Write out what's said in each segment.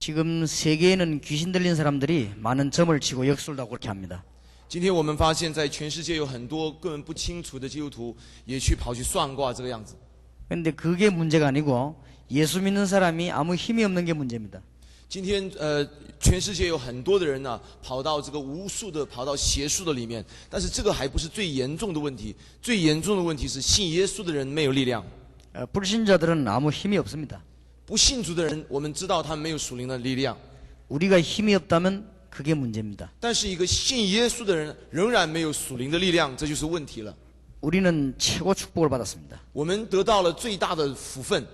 지금 세계에는 귀신 들린 사람들이 많은 점을 치고 역술도 하고 그렇게 합니다. 今天我们发现，在全世界有很多根本不清楚的基督徒，也去跑去算卦这个样子。 그런데 그게 문제가 아니고 예수 믿는 사람이 아무 힘이 없는 게 문제입니다. 今天全世界有很多的人呢、跑到这个巫术的、跑到邪术的里面，但是这个还不是最严重的问题，最严重的问题是信耶稣的人没有力量， 불신자들은 아무 힘이 없습니다. 不信主的人，我们知道他们没有属灵的力量， 우리가 힘이 없다면 그게 문제입니다. 但是一个信耶稣的人仍然没有属灵的力量，这就是问题了。 우리는 최고 축복을 받았습니다. 我们得到了最大的福分，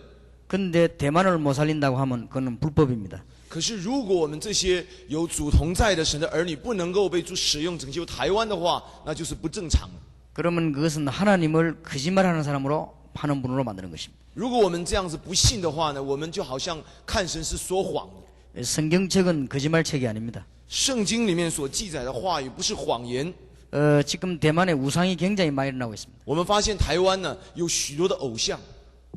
그런데 대만을 못 살린다고 하면 그건 불법입니다. 可是如果我们这些有主同在的神的儿女不能够被主使用拯救台湾的话，那就是不正常了。 그러면 그것은 하나님을 거짓말하는 사람으로 하는 분으로 만드는 것입니다. 如果我们这样子不信的话呢，我们就好像看神是说谎的。 성경책은 거짓말책이 아닙니다. 圣经里面所记载的话语不是谎言。 지금 대만에 우상이 굉장히 많이 일어나고 있습니다. 我们发现台湾呢有许多的偶像。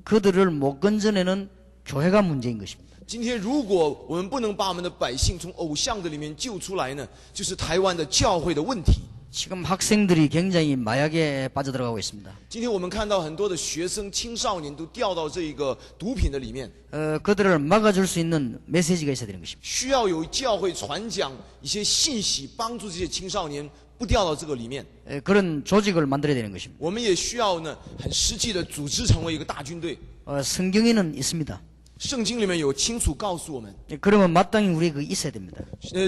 그들을 못 건져내는 교회가 문제인 것입니다. 今天如果我们不能把我们的百姓从偶像的里面救出来呢，就是台湾的教会的问题。 지금 학생들이 굉장히 마약에 빠져들어가고 있습니다. 今天我们看到很多的学生、青少年都掉到这个毒品的里面， 그들을 막아줄 수 있는 메시지가 있어야 되는 것입니다. 需要有教会传讲一些信息，帮助这些青少年不掉到这个里面。 그런 조직을 만들어야 되는 것입니다. 我们也需要呢很实际的组织成为一个大军队。 성경에는 있습니다. 圣经里面有清楚告诉我们， 그러면 마땅히 우리 그 있어야 됩니다.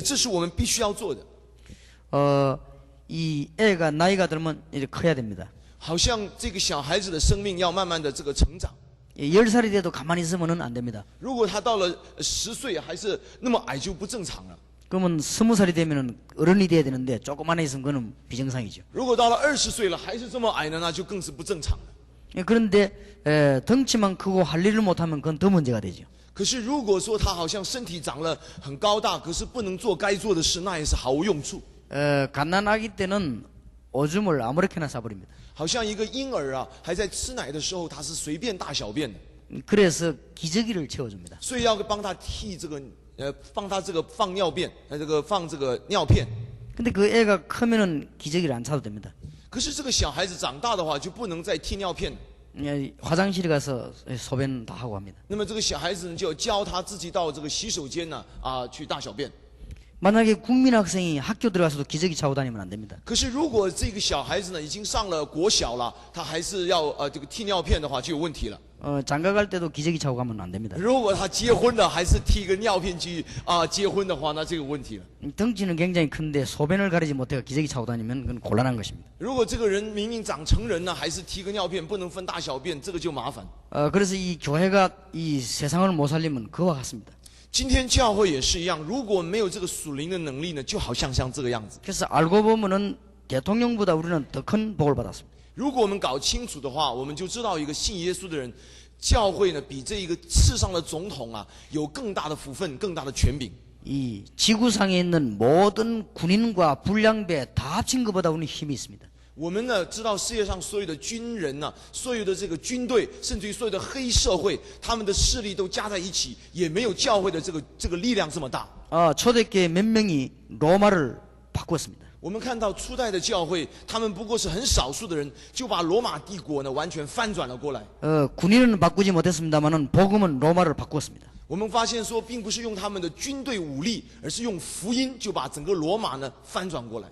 这是我们必须要做的。 이 애가 나이가 들면 이제 커야 됩니다. 好像这个小孩子的生命要慢慢的这个成长。 10살이 돼도 가만히 있으면 안 됩니다. 如果他到了10岁还是那么矮，就不正常了。 그러면 20살이 되면 어른이 돼야 되는데 조그만해 있으면 그건 비정상이죠. 如果到了20岁了还是这么矮呢，那就更是不正常了。 그런데 덩치만 크고 할 일을 못하면 그건 더 문제가 되죠. 可是如果说他好像身体长了很高大，可是不能做该做的事，那也是毫无用处。 갓난아기 때는 오줌을 아무렇게나 싸버립니다. 好像一个婴儿啊，还在吃奶的时候，他是随便大小便的， 그래서 기저귀를 채워줍니다. 所以要帮他替这个帮他这个放尿便，放这个尿片。 근데 그 애가 크면은 기저귀를 안 차도 됩니다. 可是这个小孩子长大的话，就不能再替尿片。 화장실에 가서 소변 다 하고 합니다. 那么这个小孩子呢，就要教他自己到这个洗手间呢去大小便。 만약에 국민 학생이 학교 들어가서도 기저귀 차고 다니면 안 됩니다. 可是如果这个小孩子呢已经上了国小了，他还是要这个替尿片的话，就有问题了。 장가 갈 때도 기저귀 차고 가면 안 됩니다. 如果他结婚了，还是替个尿片去结婚的话，那这个问题了。 덩치는 굉장히 큰데 소변을 가리지 못해서 기저귀 차고 다니면 그건 곤란한 것입니다. 如果这个人明明长成人了，还是替个尿片，不能分大小便，这个就麻烦。 그래서 이 교회가 이 세상을 못 살리면 그와 같습니다. 今天教会也是一样，如果没有这个属灵的能力呢，就好像这个样子。 그래서 알고 보면은 대통령보다 우리는 더 큰 복을 받았습니다. 如果我们搞清楚的话，我们就知道一个信耶稣的人，教会呢比这一个世上的总统有更大的福分、更大的权柄。 이 지구상에 있는 모든 군인과 불량배 다 합친 것보다 우리는 힘이 있습니다. 我们呢知道世界上所有的军人呢，所有的这个军队，甚至于所有的黑社会，他们的势力都加在一起，也没有教会的这个力量这么大。 초대교회 몇 명이 로마를 바꾸었습니다. 我们看到初代的教会，他们不过是很少数的人，就把罗马帝国呢完全翻转了过来。 군인은 바꾸지 못했습니다만은 복음은 로마를 바꾸었습니다. 我们发现说，并不是用他们的军队武力，而是用福音就把整个罗马呢翻转过来。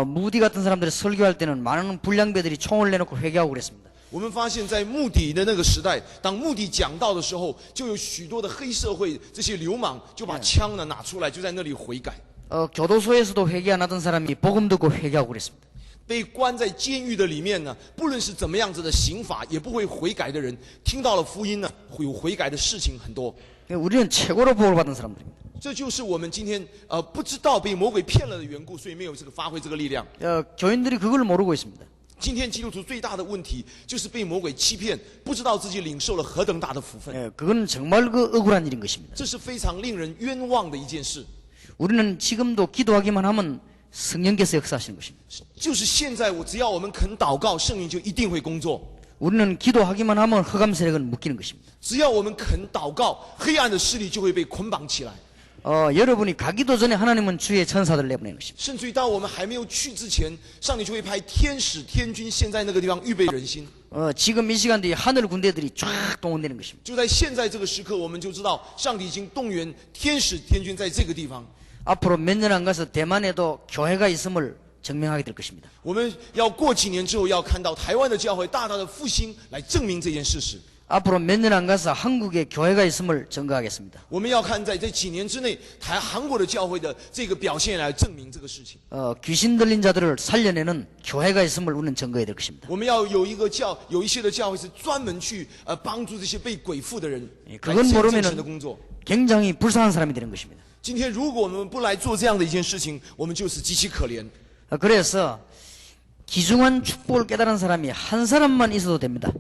무디 같은 사람들이 설교할 때는 많은 불량배들이 총을 내놓고 회개하고 그랬습니다. 我们发现，在穆迪的那个时代，当穆迪讲道的时候，就有许多的黑社会这些流氓就把枪呢拿出来，就在那里悔改。 교도소에서도 회개 안 하던 사람이 복음 듣고 회개하고 그랬습니다. 被关在监狱的里面呢，不论是怎么样子的刑罚，也不会悔改的人，听到了福音呢，会有悔改的事情很多。 우리는 최고로 복을 받은 사람들입니다. 这就是我们今天不知道被魔鬼骗了的缘故，所以没有这个发挥这个力量。 교인들이 그걸 모르고 있습니다. 今天基督徒最大的问题就是被魔鬼欺骗，不知道自己领受了何等大的福分。 그건 정말 그 억울한 일인 것입니다. 这是非常令人冤枉的一件事。 우리는 지금도 기도하기만 하면 성령께서 역사하시는 것입니다. 就是现在，只要我们肯祷告，圣灵就一定会工作。 우리는 기도하기만 하면 흑암 세력은 묶이는 것입니다. 只要我们肯祷告，黑暗的势力就会被捆绑起来。 여러분이 가기도 전에 하나님은 주의 천사들을 내보내는 것입니다. 甚至于到我们还没有去之前，上帝就会派天使、天军先在那个地方预备人心。 지금 이 시간도 이 하늘 군대들이 쫙 동원되는 것입니다. 就在现在这个时刻，我们就知道上帝已经动员天使、天军在这个地方。 앞으로 몇 년 안 가서 대만에도 교회가 있음을 증명하게 될 것입니다. 我们要过几年之后，要看到台湾的教会大大的复兴，来证明这件事实。 앞으로 몇 년 안 가서 한국에 교회가 있음을 증거하겠습니다. 我们要看在这几年之内，韩国的教会的这个表现来证明这个事情。 귀신 들린 자들을 살려내는 교회가 있음을 우리는 증거해야 될 것입니다. 我们要有一些的教会是专门去帮助这些被鬼附的人， 그건 来见证神的 모르면은 工作。 굉장히 불쌍한 사람이 되는 것입니다. 今天如果我们不来做这样的一件事情，我们就是极其可怜。 그래서 귀중한 축복을 깨달은 사람이 한 사람만 있어도 됩니다.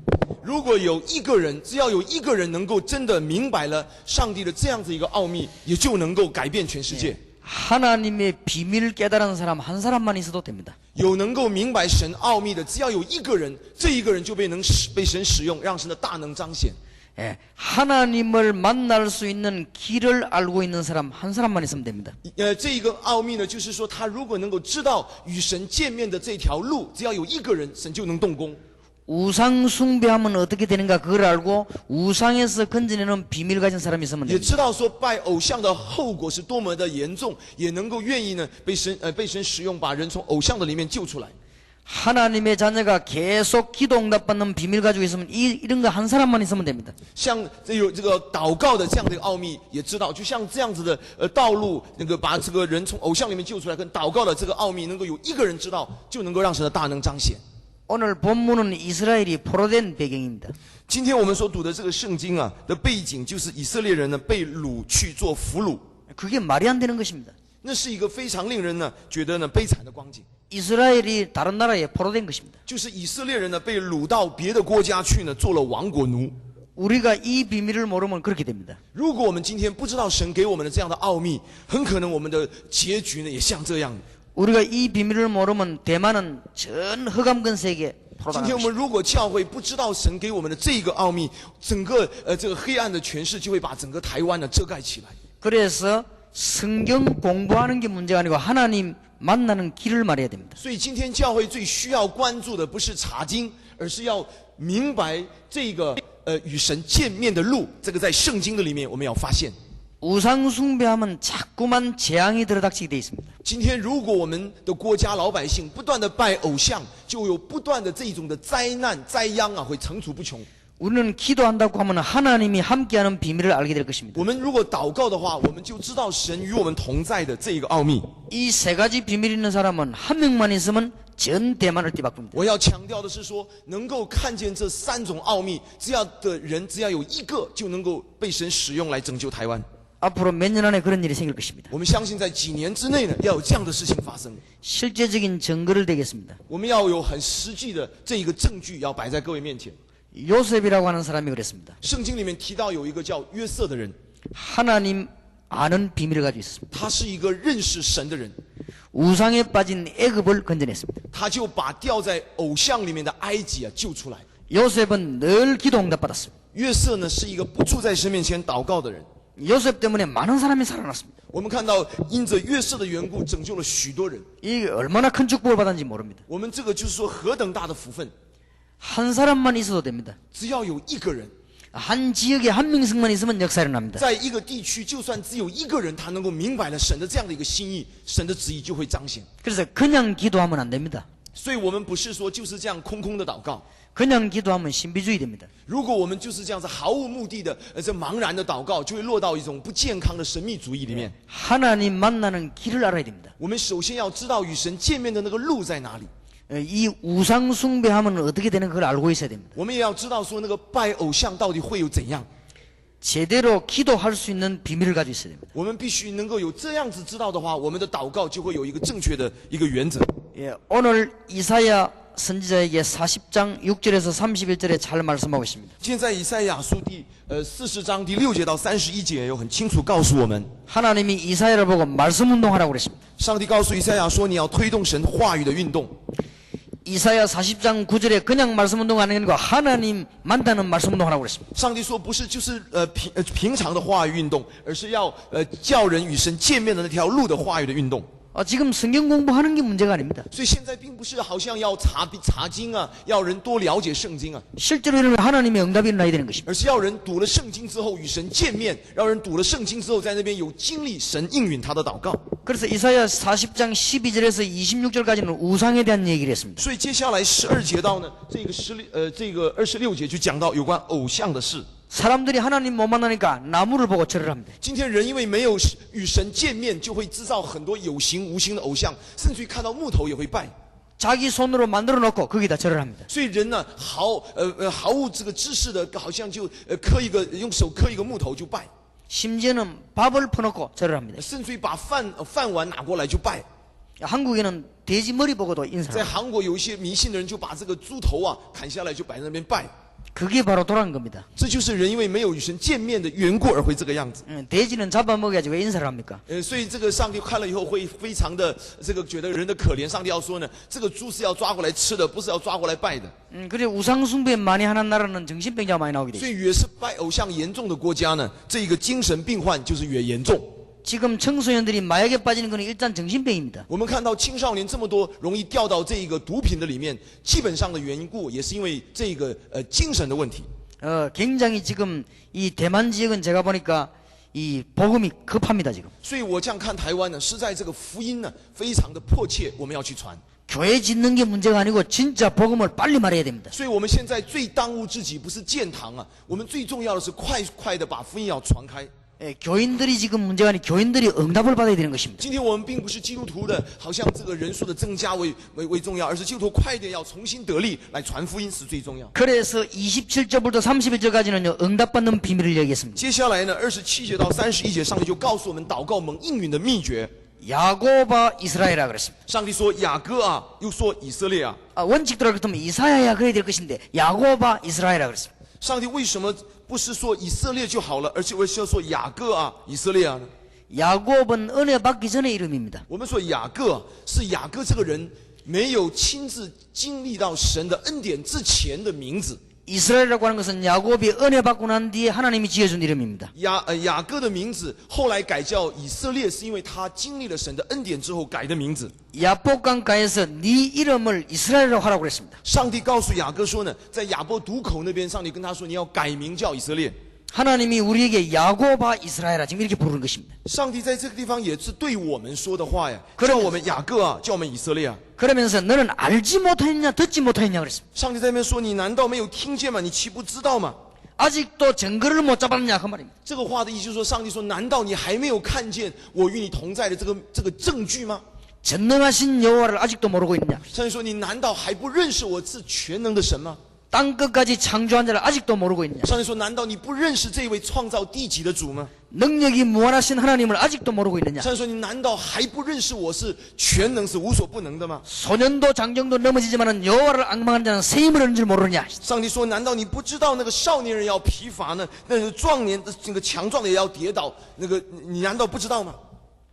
如果有一个人，只要有一个人能够真的明白了上帝的这样子一个奥秘，也就能够改变全世界。 하나님의 비밀을 깨달은 사람 한 사람만 있어도 됩니다. 有能够明白神奥秘的，只要有一个人，这一个人就被神使用，让神的大能彰显。 하나님을 만날 수 있는 길을 알고 있는 사람 한 사람만 있으면 됩니다. 这一个奥秘呢，就是说他如果能够知道与神见面的这条路，只要有一个人，神就能动工。 우상 숭배하면 어떻게 되는가 그걸 알고 우상에서 건져내는 비밀 가진 사람이 있으면 也 됩니다. 知道说拜偶像的后果是多么的严重，也能够愿意呢被神使用，把人从偶像的里面救出来。 하나님의 자녀가 계속 기도 응답받는 비밀 가지고 있으면 이런 거 한 sa람만 있으면 됩니다. 像有这个祷告的这样的一个奥秘，也知道，就像这样子的道路，能够把这个人从偶像里面救出来，跟祷告的这个奥秘，能够有一个人知道，就能够让神的大能彰显。 오늘 본문은 이스라엘이 포로된 배경입니다. 今天我们所读的这个圣经啊的背景，就是以色列人呢被掳去做俘虏， 그게 말이 안 되는 것입니다. 那是一个非常令人呢觉得呢悲惨的光景。 이스라엘이 다른 나라에 포로된 것입니다. 就是以色列人呢被掳到别的国家去呢，做了亡国奴。 우리가 이 비밀을 모르면 그렇게 됩니다. 如果我们今天不知道神给我们的这样的奥秘，很可能我们的结局呢也像这样。 우리가 이 비밀을 모르면 대만은 전 흑암근세에게 今天我们如果教会不知道神给我们的这一个奥秘，整个这个黑暗的权势就会把整个台湾呢遮盖起来。 그래서 성경 공부하는 게 문제가 아니고 하나님 만나는 길을 말해야 됩니다. 所以今天教会最需要关注的不是查经，而是要明白这个与神见面的路。这个在圣经的里面我们要发现。 우상 숭배하면 자꾸만 재앙이 들어닥치게 돼 있습니다. 今天如果我们的国家老百姓不断的拜偶像，就有不断的这一种的灾难灾殃啊，会层出不穷。 우리는 기도한다고 하면 하나님이 함께하는 비밀을 알게 될 것입니다. 我们如果祷告的话，我们就知道神与我们同在的这一个奥秘。 이 세 가지 비밀이 있는 사람은 한 명만 있으면 전 대만을 뒤바꿉니다. 我要强调的是说，能够看见这三种奥秘，只要有一个，就能够被神使用来拯救台湾。 앞으로 몇 년 안에 그런 일이 생길 것입니다. 我们相信在几年之内呢，要有这样的事情发生。 실제적인 증거를 대겠습니다. 我们要有很实际的这一个证据，要摆在各位面前。 요셉이라고 하는 사람이 그랬습니다. 圣经里面提到有一个叫约瑟的人， 하나님 아는 비밀을 가지고 있습니다. 他是一个认识神的人， 우상에 빠진 애굽을 건져냈습니다. 他就把掉在偶像里面的埃及啊救出来。 요셉은 늘 기도 응답받았습니다. 约瑟呢是一个不住在神面前祷告的人。 요셉 때문에 많은 사람이 살아났습니다. 我们看到因着约瑟的缘故，拯救了许多人。 이게 얼마나 큰 축복을 받았는지 모릅니다. 我们这个就是说何等大的福分！ 한 사람만 있어도 됩니다. 只要有一个人， 한 지역에 한 명씩만 있으면 역사 일어납니다. 在一个地区，就算只有一个人，他能够明白了神的这样的一个心意，神的旨意就会彰显。 그래서 그냥 기도하면 안 됩니다. 所以我们不是说就是这样空空的祷告。 그냥 기도하면 신비주의 됩니다. 如果我们就是这样子毫无目的的这茫然的祷告，就会落到一种不健康的神秘主义里面。 하나님 만나는 길을 알아야 됩니다. 我们首先要知道与神见面的那个路在哪里。 이 우상 숭배하면 어떻게 되는 걸 알고 있어야 됩니다. 我们也要知道说那个拜偶像到底会有怎样。 제대로 기도할 수 있는 비밀을 가지고 있어야 됩니다. 我们必须能够有这样子知道的话，我们的祷告就会有一个正确的一个原则。 예, 오늘 이사야 선지자에게 40장 6절에서 31절에 잘 말씀하고 있습니다. 现在以赛亚书第40章第6节到31节有很清楚告诉我们， 하나님이 이사야를 보고 말씀 운동하라고 그랬습니다. 上帝告诉以赛亚说，你要推动神话语的运动。 이사야 40장 9절에 그냥 말씀 운동하는 게 아니고 하나님 만나는 말씀 운동하라고 그랬습니다. 上帝说不是就是平常的话语运动，而是要叫人与神见面的那条路的话语的运动。 지금 성경 공부하는 게 문제가 아닙니다. 所以现在并不是好像要查经啊，要人多了解圣经啊， 실제로 이러면 하나님의 응답이 일어나야 되는 것입니다. 而是要人读了圣经之后与神见面，让人读了圣经之后在那边有经历神应允他的祷告。 그래서 이사야 40장 12절에서 26절까지는 우상에 대한 얘기를 했습니다. 所以接下来12节到呢，这个26节就讲到有关偶像的事。 사람들이 하나님 못 만나니까 나무를 보고 절을 합니다. 今天人因为没有与神见面，就会制造很多有形无形的偶像，甚至于看到木头也会拜。 자기 손으로 만들어 놓고 거기다 절을 합니다. 所以人呢，毫无这个知识的，好像就用手刻一个木头就拜， 심지어는 밥을 퍼놓고 절을 합니다. 甚至于把饭碗拿过来就拜。 한국에는 돼지 머리 보고도 在 인사를 합니다. 韩国有一些迷信的人就把这个猪头啊砍下来就摆在那边拜， 그게 바로 돌아간 겁니다. 这就是人因为没有与神见面的缘故而会这个样子。 돼지는 잡아먹어야지 왜 인사를 합니까? 所以这个上帝看了以后会非常的这个觉得人的可怜。上帝要说呢，这个猪是要抓过来吃的，不是要抓过来拜的。 그래 우상 숭배 많이 하는 나라는 정신병자가 많이 나오게 所 돼요. 以越是拜偶像严重的国家呢，这个精神病患就是越严重。 지금 청소년들이 마약에 빠지는 건 일단 정신병입니다. 我们看到青少年这么多容易掉到这个毒品的里面，基本上的缘故也是因为这个精神的问题。 굉장히 지금 이 대만 지역은 제가 보니까 이 복음이 급합니다 지금. 所以我这样看台湾呢，是在这个福音呢非常的迫切，我们要去传。 교회 짓는 게 문제가 아니고 진짜 복음을 빨리 말해야 됩니다. 所以我们现在最当务之急不是建堂啊，我们最重要的是快的把福音要传开。 교인들이 지금 문제가 아니고 교인들이 응답을 받아야 되는 것입니다. 今天我们并不是基督徒的，好像这个人数的增加为重要，而是基督徒快一点要重新得力来传福音是最重要。 그래서 27절부터 31절까지는요 응답받는 비밀을 얘기했습니다. 接下来呢，27节到31节，上帝就告诉我们祷告蒙应允的秘诀。 야고바 이스라엘아 그랬습니다. 上帝说雅各啊，又说以色列啊。 원칙대로 그렇다면 이사야야 그래야 될 것인데 야고바 이스라엘아 그랬습니다. 上帝为什么不是说以色列就好了，而且为什么说雅各啊、以色列啊呢？ 야곱은 은혜 받기 전의 이름입니다. 我们说雅各啊是雅各这个人没有亲自经历到神的恩典之前的名字。 이스라엘이라고 하는 것은 야곱이 은혜 받고 난 뒤에 하나님이 지어준 이름입니다. 雅各的名字后来改叫以色列，是因为他经历了神的恩典之后改的名字。 야복강가에서 네 이름을 이스라엘이라고 하라고 그랬습니다. 上帝告诉雅各说呢，在雅波渡口那边，上帝跟他说你要改名叫以色列。 하나님이 우리에게 야고바 이스라엘아 지금 이렇게 부르는 것입니다. 上帝在这个地方也是对我们说的话呀，叫我们雅各啊，叫我们以色列啊。 그러면서 너는 알지 못하였냐 듣지 못하였냐 그랬습니다. 上帝在那边说，你难道没有听见吗？你岂不知道吗？ 아직도 증거를 못 잡았느냐 그 말입니다. 这个话的意思就是说，上帝说，难道你还没有看见我与你同在的这个证据吗？ 전능하신 여호와를 아직도 모르고 있느냐. 上帝说，你难道还不认识我是全能的神吗？ 땅 끝까지 창조한 자를 아직도 모르고 있느냐. 上帝说，难道你不认识这位创造地极的主吗？ 능력이 무한하신 하나님을 아직도 모르고 있느냐. 上帝说，你难道还不认识我是全能、是无所不能的吗？ 소년도 장정도 넘어지지만은 여호와를 앙망하는 자는 새 힘을 얻는 줄 모르느냐. 上帝说，难道你不知道那个少年人要疲乏呢？那个壮年的这个强壮的也要跌倒，那个你难道不知道吗？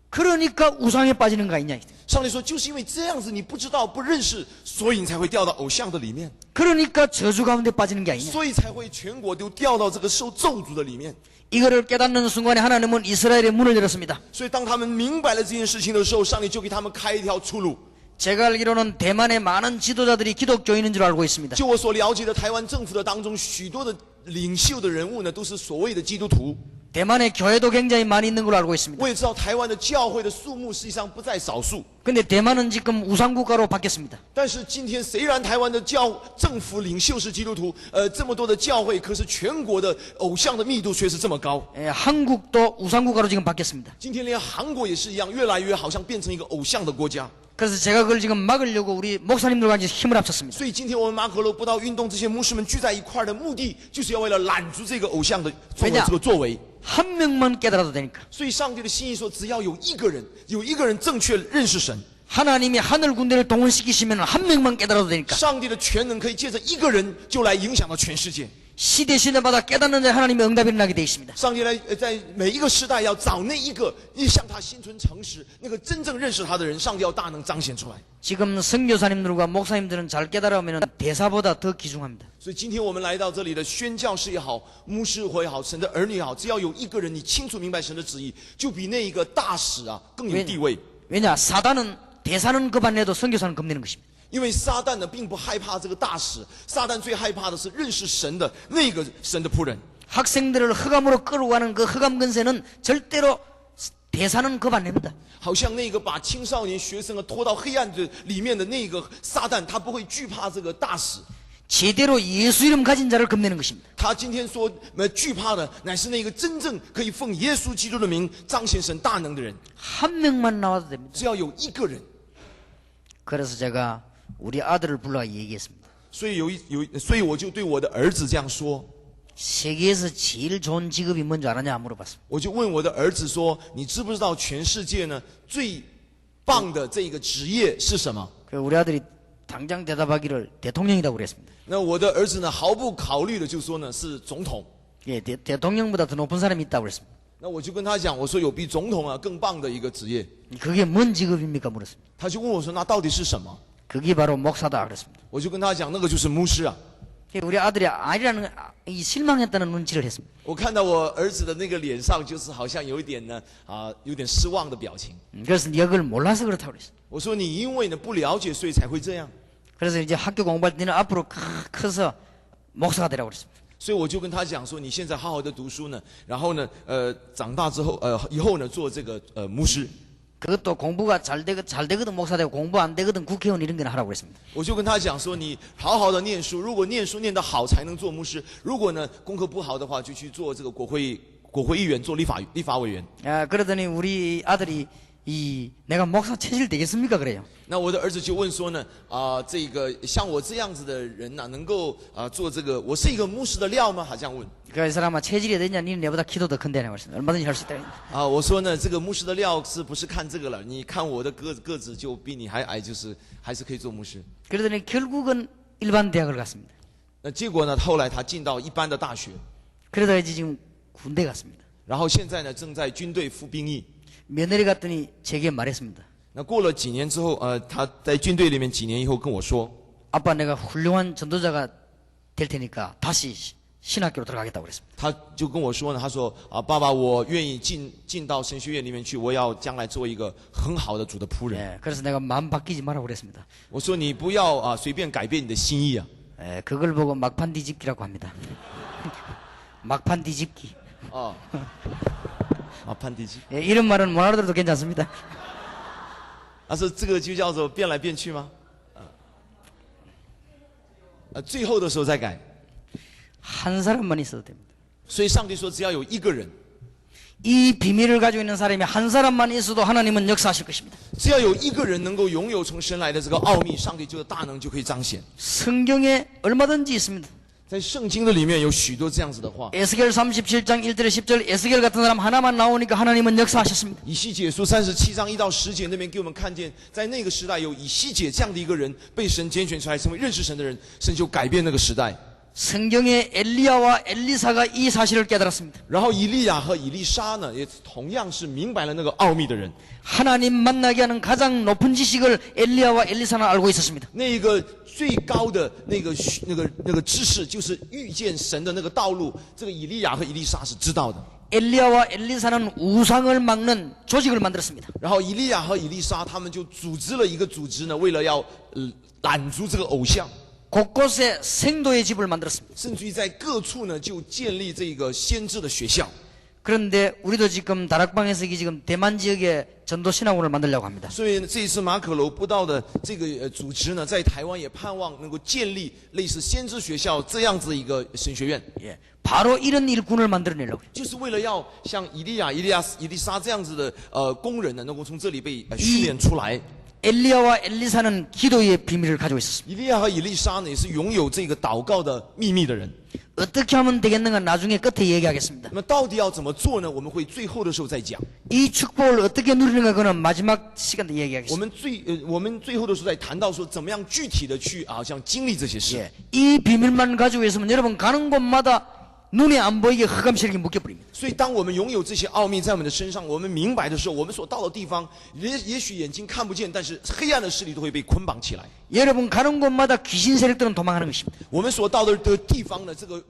그러니까 우상에 빠지는 거 아니냐. 上帝说，就是因为这样子你不知道、不认识，所以你才会掉到偶像的里面， 그러니까 저주 가운데 빠지는 게 아니냐. 所以才会全国都掉到这个受咒诅的里面。 이거를 깨닫는 순간에 하나님은 이스라엘의 문을 열었습니다. 所以当他们明白了这件事情的时候，上帝就给他们开一条出路。 제가 알기로는 대만의 많은 지도자들이 기독교인인 줄 알고 있습니다. 就我所了解的，台湾政府的当中，许多的领袖的人物呢，都是所谓的基督徒。 대만의 교회도 굉장히 많이 있는 걸로 알고 있습니다. 我也知道台湾的教会的数目实际上不在少数。 근데 대만은 지금 우상국가로 바뀌었습니다. 但是今天虽然台湾的政府领袖是基督徒，这么多的教会，可是全国的偶像的密度却是这么高。 한국도 우상국가로 지금 바뀌었습니다. 今天连韩国也是一样，越来越好像变成一个偶像的国家。 그래서 제가 그걸 지금 막으려고 우리 목사님들과 이제 힘을 합쳤습니다. 所以今天我们马可罗布道运动这些牧师们聚在一块儿的目的，就是要为了拦住这个偶像的这个作为。 한 명만 깨달아도 되니까. 所以上帝的心意说，只要有一个人正确认识神， 하나님이 하늘 군대를 동원시키시면 한 명만 깨달아도 되니까. 上帝的全能可以借着一个人就来影响到全世界。 시대마다 깨닫는 자 하나님의 응답이 일어나게 되어 있습니다. 上帝来在每一个时代要找那一个向他心存诚实、那个真正认识他的人，上帝要大能彰显出来。 지금 선교사님들과 목사님들은 잘 깨달아오면 대사보다 더 귀중합니다. 所以今天我们来到这里的宣教士也好，牧师会也好，神的儿女也好，只要有一个人你清楚明白神的旨意，就比那一个大使啊更有地位。 왜냐? 사단은 대사는 급 안 해도 선교사는 겁내는 것입니다. 因为撒旦呢并不害怕这个大使，撒旦最害怕的是认识神的那个神的仆人。 학생들을 흑암으로 끌어가는 그 흑암 근세는 절대로 대사는 겁 안 냅니다. 好像那个把青少年学生拖到黑暗的里面的那个撒旦，他不会惧怕这个大使。 제대로 예수 이름 가진 자를 겁내는 것입니다. 他今天说，惧怕的乃是那个真正可以奉耶稣基督的名彰显神大能的人。 한 명만 나와도 됩니다. 只要有一个人。 그래서 제가 우리 아들을 불러 얘기했습니다. 所以我就对我的儿子这样说。 세계에서 제일 좋은 직업이 뭔지 아느냐 물어봤습니다. 我就问我的儿子说：“你知不知道全世界呢最棒的这个职业是什么？” 우리 아들이 당장 대답하기를 대통령이라고 그랬습니다. 那我的儿子呢毫不考虑的就说呢是总统。 예, 대통령보다 더 높은 사람이 있다고 그랬습니다. 那我就跟他讲，我说有比总统啊更棒的一个职业。 그게 뭔 직업입니까 물었습니다. 他就问我说：“那到底是什么？” 그게 바로 목사다 그랬습니다. 我就跟他讲，那个就是牧师啊。 우리 아들이 아니라는 이 실망했다는 눈치를 했습니다. 我看到我儿子的那个脸上，就是好像有一点呢有点失望的表情。 그래서 네가 그걸 몰라서 그렇다고 그랬어요. 我说你因为呢不了解，所以才会这样。 그래서 이제 학교 공부할 때는 앞으로 커서 목사가 되라고 그랬습니다. 所以我就跟他讲说，你现在好好的读书呢，然后呢长大之后以后呢做这个牧师。 그것도 공부가 잘 되거든 목사 되고 공부 안 되거든 국회의원 이런 거는 하라고 그랬습니다. 我就跟他讲说，你好好的念书，如果念书念得好才能做牧师，如果呢功课不好的话，就去做这个国会议员，做立法委员。 그러더니 우리 아들이 내가 목사 체질 되겠습니까 그래요. 那我的儿子就问说呢，这个像我这样子的人呢，能够做这个，我是一个牧师的料吗？他这样问。 그 사람아 체질이 되냐? 니는 내보다 키도 더 큰데 그랬습니다. 얼마든지 할 수 있다. 我说呢，这个牧师的料是不是看这个了？你看我的个子就比你还矮，就是还是可以做牧师。 그러더니 결국은 일반 대학을 갔습니다. 那结果呢，后来他进到一般的大学， 그러다가 이제 지금 군대 갔습니다. 然后现在呢正在军队服兵役。 며느리 갔더니 제게 말했습니다. 那过了几年之后，他在军队里面几年以后跟我说， 아빠 내가 훌륭한 전도자가 될 테니까 다시 신학교로 들어가겠다고 그랬습니다. 他就跟我说呢，他说爸爸，我愿意进到神学院里面去，我要将来做一个很好的主的仆人。 예, 그래서 내가 마음 바뀌지 말라고 그랬습니다. 我说你不要随便改变你的心意啊。 예, 그걸 보고 막판 뒤집기라고 합니다. 막판 뒤집기. 潘迪基， 예, 이런 말은 못 알아들어도 괜찮습니다. 他说这个就叫做变来变去吗？最后的时候再改。 한 사람만 있어도 됩니다. 所以上帝说，只要有一个人， 이 비밀을 가지고 있는 사람이 한 사람만 있어도 하나님은 역사하실 것입니다. 只要有一个人能够拥有从神来的这个奥秘，上帝这个大能就可以彰显。 성경에 얼마든지 있습니다. 在圣经的里面有许多这样子的话。 에스겔 37장 1절에 10절 에스겔 같은 사람 하나만 나오니까 하나님은 역사하셨습니다. 以西结书37章1到10节那边给我们看见，在那个时代有以西结这样的一个人被神拣选出来，成为认识神的人，神就改变那个时代。 성경에 엘리야와 엘리사가 이 사실을 깨달았습니다. 然后以利亚和以利沙呢，也同样是明白了那个奥秘的人。 하나님 만나게 하는 가장 높은 지식을 엘리야와 엘리사는 알고 있었습니다. 那个最高的那个知识，就是遇见神的那个道路，这个以利亚和以利沙是知道的。 엘리야와 엘리사는 우상을 막는 조직을 만들었습니다. 然后以利亚和以利沙他们就组织了一个组织呢，为了要拦住这个偶像。 곳곳에 생도의 집을 만들었습니다. 甚至于在各处呢，就建立这个先知的学校。 그런데 우리도 지금 다락방에서 이게 지금 대만 지역에 전도 신학원을 만들려고 합니다. 所以这一次马可楼布道的这个组织呢，在台湾也盼望能够建立类似先知学校这样子一个神学院。 예, 바로 이런 일꾼을 만들어내려고. 就是为了要像以利亚、以利沙这样子的工人呢，能够从这里被训练出来。 엘리야와 엘리사는 기도의 비밀을 가지고 있었습니다. 以利亚和以利沙呢，也是拥有这个祷告的秘密的人。 어떻게 하면 되겠는가 나중에 끝에 얘기하겠습니다. 那么到底要怎么做呢？我们会最后的时候再讲。 이 축복을 어떻게 누리는가 그는 마지막 시간 때 얘기하겠습니다. 我们最后的时候再谈到说，怎么样具体的去好像经历这些事。 예, 이 비밀만 가지고 있으면 여러분 가는 곳마다 눈에 안 보이게 흑암실이 묶여버립니다. 所以，当我们拥有这些奥秘在我们的身上，我们明白的时候，我们所到的地方，也许眼睛看不见，但是黑暗的势力都会被捆绑起来。 여러분 가는 곳마다 귀신 세력들은 도망가는 것입니다. 我们所到的地方呢，这个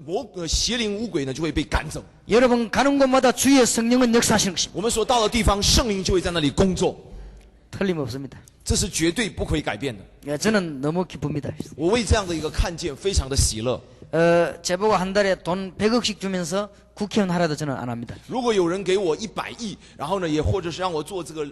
邪灵污鬼呢就会被赶走。 여러분 가는 곳마다 주의 성령은 역사하시는 것입니다. 我们所到的地方，圣灵就会在那里工作， 틀림없습니다. 这是绝对不可以改变的。 예, 저는 너무 기쁩니다. 我为这样的一个看见非常的喜乐。 제보고 한 달에 돈 100억씩 주면서 국회의원 하라도 저는 안 합니다. 如果有人给我100亿，然后呢，也或者是让我做这个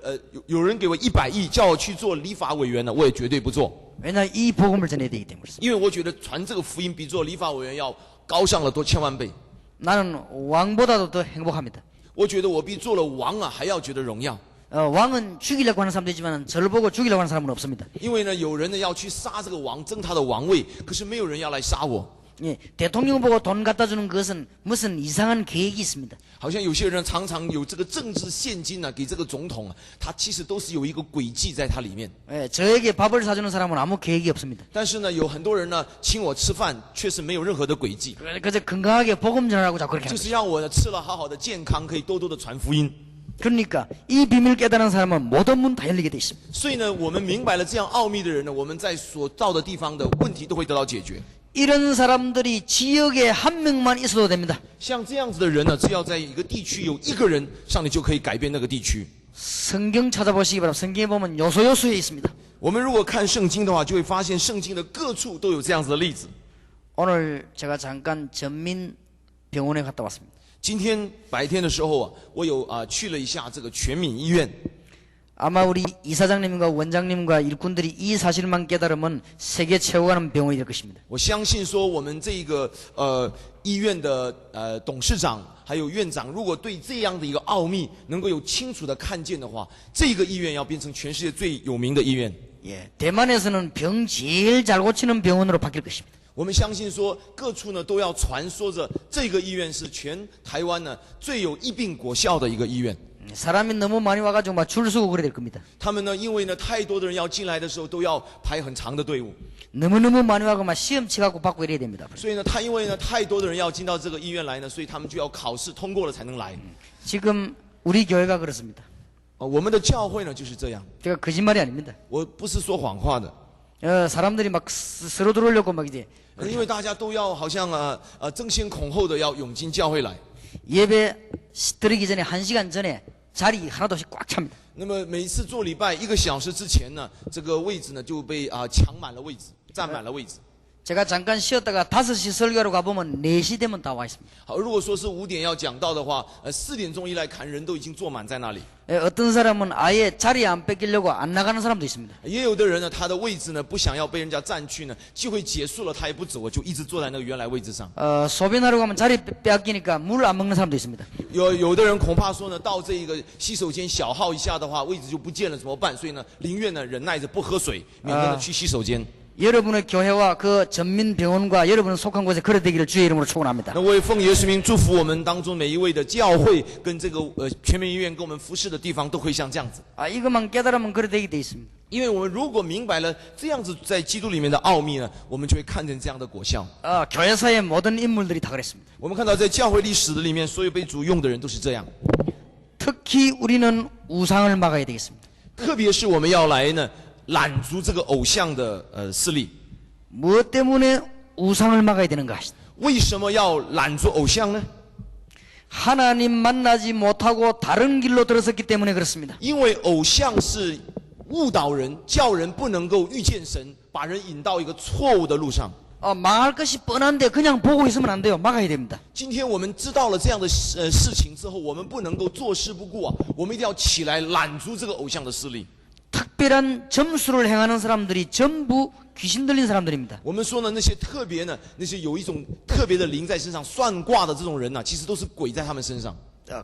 有人给我100亿，叫我去做立法委员呢，我也绝对不做， 왜냐 이 복음을 전해야 되기 때문에 그렇습니다. 因为我觉得传这个福音比做立法委员要高上了多千万倍。 나는 왕보다도 더 행복합니다. 我觉得我比做了王啊还要觉得荣耀， 왕은 죽이려고 하는 사람도 있지만 저를 보고 죽이려고 하는 사람은 없습니다. 因为呢，有人呢要去杀这个王，争他的王位，可是没有人要来杀我。 예, 대통령 보고 돈 갖다 주는 것은 무슨 이상한 계획이 있습니다. 好像有些人常常有这个政治现金呢、给这个总统啊，他其实都是有一个诡计在他里面。 예, 저에게 밥을 사주는 사람은 아무 계획이 없습니다. 但是呢，有很多人呢请我吃饭，却是没有任何的诡计， 그저 건강하게 복음 전하라고 자꾸 그렇게 就 하는 是让我呢吃了好好的健康，可以多多的传福音。 그러니까 이 비밀 깨달은 사람은 모든 문 다 열리게 돼 있습니다. 所以呢，我们明白了这样奥秘的人呢，我们在所到的地方的问题都会得到解决。 이런 사람들이 지역에 한 명만 있어도 됩니다. 像这样子的人呢，只要在一个地区有一个人，上帝就可以改变那个地区。 성경 찾아보시기 바랍니다. 성경에 보면 요소요소에 있습니다. 我们如果看圣经的话，就会发现圣经的各处都有这样子的例子。 오늘 제가 잠깐 전민병원에 갔다 왔습니다. 今天白天的时候啊，我有去了一下这个全民医院。 아마 우리 이사장님과 원장님과 일꾼들이 이 사실만 깨달으면 세계 최고 가는 병원이 될 것입니다. 我相信说，我们这个医院的董事长还有院长，如果对这样的一个奥秘能够有清楚的看见的话，这个医院要变成全世界最有名的医院。 예, 대만에서는 병 제일 잘 고치는 병원으로 바뀔 것입니다. 我们相信说，各处呢都要传说着这个医院是全台湾呢最有医病果效的一个医院。 사람이 너무 많이 와가지고 막 줄 서고 그래야 될 겁니다. 他们呢，因为呢太多的人要进来的时候，都要排很长的队伍， 너무너무 많이 와고 막 시험 치갖고 받고 이래야 됩니다. 所以呢，因为呢太多的人要进到这个医院来呢，所以他们就要考试通过了才能来。 지금 우리 교회가 그렇습니다. 我们的教会呢就是这样， 제가 거짓말이 아닙니다. 我不是说谎话的， 사람들이 막 서로 들어오려고 막 이제 因为大家都要好像争先恐后的要涌进教会来。 예배 드리기 전에 1시간 전에 자리 하나도 없이 꽉 찹니다. 那么每一次做礼拜1个小时之前呢，这个位置呢就被抢满了位置，占满了位置。 제가 잠깐 쉬었다가 5시 설교하러 가보면 4시 되면 다 와 있습니다. 好，如果说是5点要讲到的话，4点钟一来看，人都已经坐满在那里。 어떤 사람은 아예 자리 안 뺏기려고 안 나가는 사람도 있습니다. 也有的人呢，他的位置呢不想要被人家占去呢，聚会结束了他也不走，就一直坐在那个原来位置上。 소변하러 가면 자리 빼앗기니까 물 안 먹는 사람도 있습니다. 有的人恐怕说呢，到这个洗手间小号一下的话，位置就不见了，怎么办？所以呢，宁愿呢忍耐着不喝水，免得呢去洗手间。 여러분의 교회와 그 전민병원과 여러분은 속한 곳에 그래 되기를 주의 이름으로 축원합니다. 那我也奉耶稣名祝福我们当中每一位的教会跟这个全民医院跟我们服侍的地方都会像这样子。 이것만 깨달으면 그래 되게 돼 있습니다. 因为我们如果明白了这样子在基督里面的奥秘呢，我们就会看见这样的果效。 교회사의 모든 인물들이 다 그랬습니다. 我们看到在教会历史的里面，所有被主用的人都是这样。 특히 우리는 우상을 막아야 되겠습니다. 特别是我们要来呢拦住这个偶像的势力。 무엇 때문에 우상을 막아야 되는가? 为什么要拦住偶像呢？ 하나님 만나지 못하고 다른 길로 들어섰기 때문에 그렇습니다. 因为偶像是误导人，叫人不能够遇见神，把人引到一个错误的路上。 망할 것이 뻔한데 그냥 보고 있으면 안 돼요. 막아야 됩니다. 今天我们知道了这样的事情之后，我们不能够坐视不顾啊！我们一定要起来拦住这个偶像的势力。 특별한 점수를 행하는 사람들이 전부 귀신 들린 사람들입니다. 我们说呢，那些特别呢，那些有一种特别的灵在身上算卦的这种人呢，其实都是鬼在他们身上。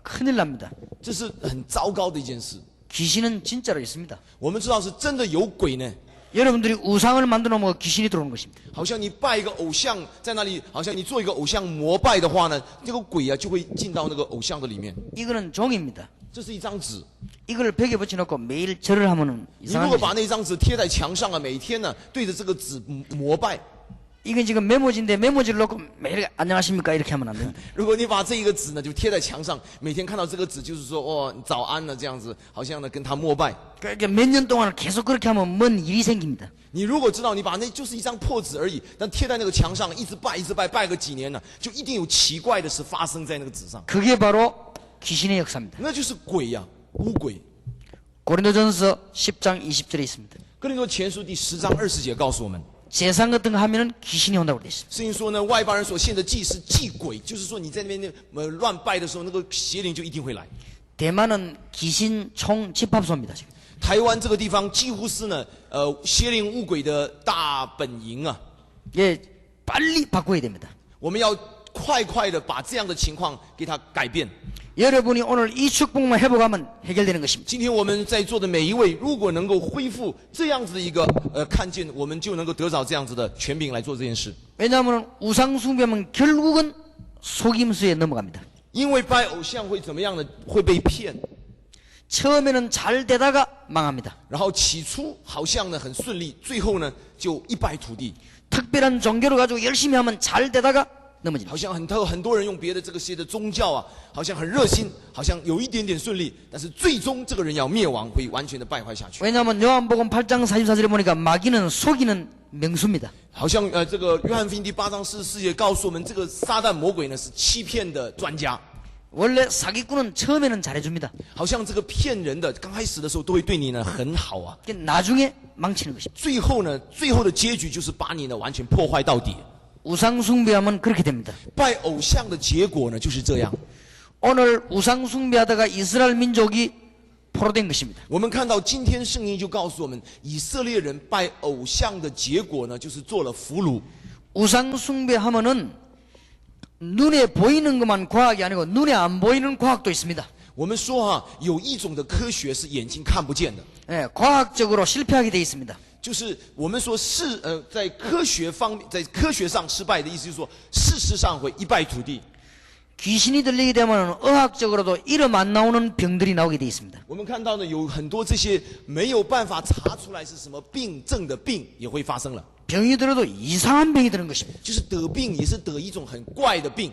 큰일 납니다. 这是很糟糕的一件事。 귀신은 진짜로 있습니다. 我们知道是真的有鬼呢。 여러분들이 우상을 만들어 놓으면 귀신이 들어오는 것입니다. 好像你拜一个偶像，在那里，好像你做一个偶像膜拜的话呢，这个鬼啊就会进到那个偶像的里面。 이거는 종입니다. 这是一张纸， 이걸 벽에 붙여놓고 매일 절을 하면은 你如 이상한 果 거죠. 把那张纸贴在墙上啊，每天呢对着这个纸膜拜。 이건 지금 메모지인데 메모지를 놓고 매일 안녕하십니까 이렇게 하면 안 됩니다. 如果你把这一个纸呢就贴在墙上，每天看到这个纸就是说哦早安了这样子，好像呢跟他膜拜。 그러니까 몇 년 동안 계속 그렇게 하면 뭔 일이 생깁니다. 你如果知道你把那就是一张破纸而已，但贴在那个墙上一直拜一直拜，拜个几年呢，就一定有奇怪的事发生在那个纸上。 그게 바로 귀신의 역사입니다. 那就是鬼呀、巫鬼。 고린도전서 10장 20절에 있습니다. 哥林多前书第10章20节告诉我们， 제상 같은 거 하면은 귀신이 온다고 되어 있습니다. 圣经说呢，外邦人所献的祭是祭鬼，就是说你在那边乱拜的时候，那个邪灵就一定会来。 대만은 귀신 총 집합소입니다. 지금. 台湾这个地方几乎是呢，邪灵巫鬼的大本营啊。 예, 빨리 바꿔야 됩니다. 我们要快的把这样的情况给它改变。 여러분이 오늘 이 축복만 회복하면 해결되는 것입니다. 今天我们在座的每一位，如果能够恢复这样子的一个看见，我们就能够得着这样子的权柄来做这件事。 왜냐하면 우상 숭배하면 결국은 속임수에 넘어갑니다. 因为拜偶像会怎么样呢？会被骗， 처음에는 잘 되다가 망합니다. 然后起初好像呢很顺利，最后呢就一败涂地。 특별한 종교를 가지고 열심히 하면 잘 되다가 넘어집니다. 好像很多人用别的这个些的宗教啊，好像很热心，好像有一点点顺利，但是最终这个人要灭亡，会完全的败坏下去。 왜냐하면 요한복음 8장 44절에 보니까 마귀는 속이는 명수입니다. 好像这个约翰福音第8章44节告诉我们，这个撒旦魔鬼呢是欺骗的专家。 원래 사기꾼은 처음에는 잘해줍니다. 好像这个骗人的，刚开始的时候都会对你呢很好啊， 나중에 망치는 것입니다. 最后的结局就是把你呢完全破坏到底。 우상 숭배하면 그렇게 됩니다. 拜偶像的结果呢就是这样。 오늘 우상 숭배하다가 이스라엘 민족이 포로된 것입니다. 我们看到今天圣经就告诉我们，以色列人拜偶像的结果呢，就是做了俘虏。 우상 숭배하면은 눈에 보이는 것만 과학이 아니고 눈에 안 보이는 과학도 있습니다. 我们说哈、有一种的科学是眼睛看不见的， 예, 과학적으로 실패하게 돼 있습니다. 就是我们说在科学方面，在科学上失败的意思，就是说事实上会一败涂地。 귀신이 들리게 되면 의학적으로도 이름 안 나오는 병들이 나오게 돼 있습니다. 我们看到呢，有很多这些没有办法查出来是什么病症的病也会发生了， 병이 들어도 이상한 병이 드는 것입니다. 就是得病也是得一种很怪的病，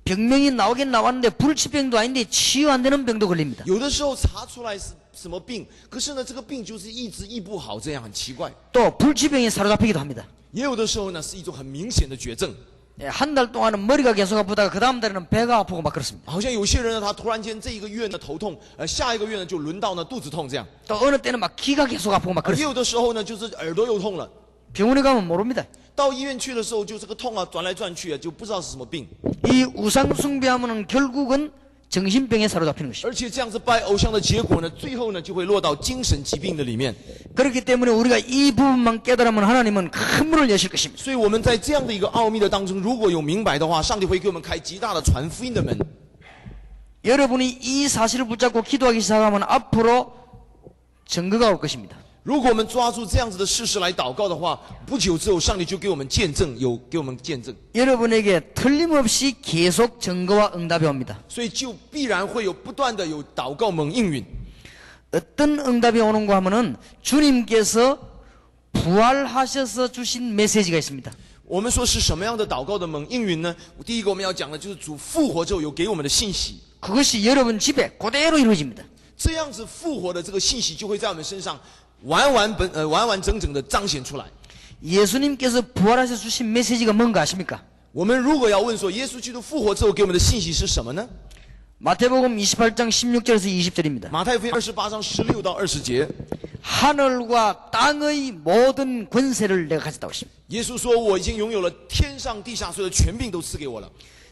병명이 나오긴 나왔는데 불치병도 아닌데 치유 안 되는 병도 걸립니다. 有的时候查出来是什么病，可是呢这个病就是一直医不好，这样很奇怪。 또 불치병에 사로잡히기도 합니다. 也有的时候呢是一种很明显的绝症， 예, 한 달 동안은 머리가 계속 아프다가 그 다음 달에는 배가 아프고 막 그렇습니다. 好像有些人呢他突然间这一个月呢头痛，下一个月呢就轮到呢肚子痛这样， 또 어느 때는 막 귀가 계속 아프고 막 也 그렇습니다. 有的时候呢就是耳朵又痛了， 병원에 가면 모릅니다. 到医院去的时候就这个痛啊转来转去啊就不知道是什么病， 이 우상 숭배하면은 결국은 정신병에 사로잡히는 것입니다. 而且这样子拜偶像的结果呢，最后呢就会落到精神疾病的里面。 그렇기 때문에 우리가 이 부분만 깨달으면 하나님은 큰 문을 여실 것입니다. 所以我们在这样的一个奥秘的当中，如果有明白的话，上帝会给我们开极大的传福音的门。 여러분이 이 사실을 붙잡고 기도하기 시작하면 앞으로 증거가 올 것입니다. 如果我们抓住这样子的事实来祷告的话，不久之后，上帝就给我们见证，给我们见证， 여러분에게 틀림없이 계속 증거와 응답이 옵니다. 所以就必然会有不断的有祷告蒙应允。 어떤 응답이 오는가 하면은 주님께서 부활하셔서 주신 메시지가 있습니다. 我们说是什么样的祷告的蒙应允呢？第一个我们要讲的就是主复活之后有给我们的信息， 그것이 여러분 집에 그대로 이루어집니다. 这样子复活的这个信息就会在我们身上完整整的彰显出来。 예수님께서 부활하셔서 주신 메시지가 뭔가 아십니까? 我们如果要问说耶稣基督复活之后给我们的信息是什么呢？ 마태복음 28장 16절에서 20절입니다. 马太福音28章16到20节， 하늘과 땅의 모든 권세를 내가 가졌다고 했습니다. 耶稣说：“我已经拥有了天上地下所有的权柄都赐给我了。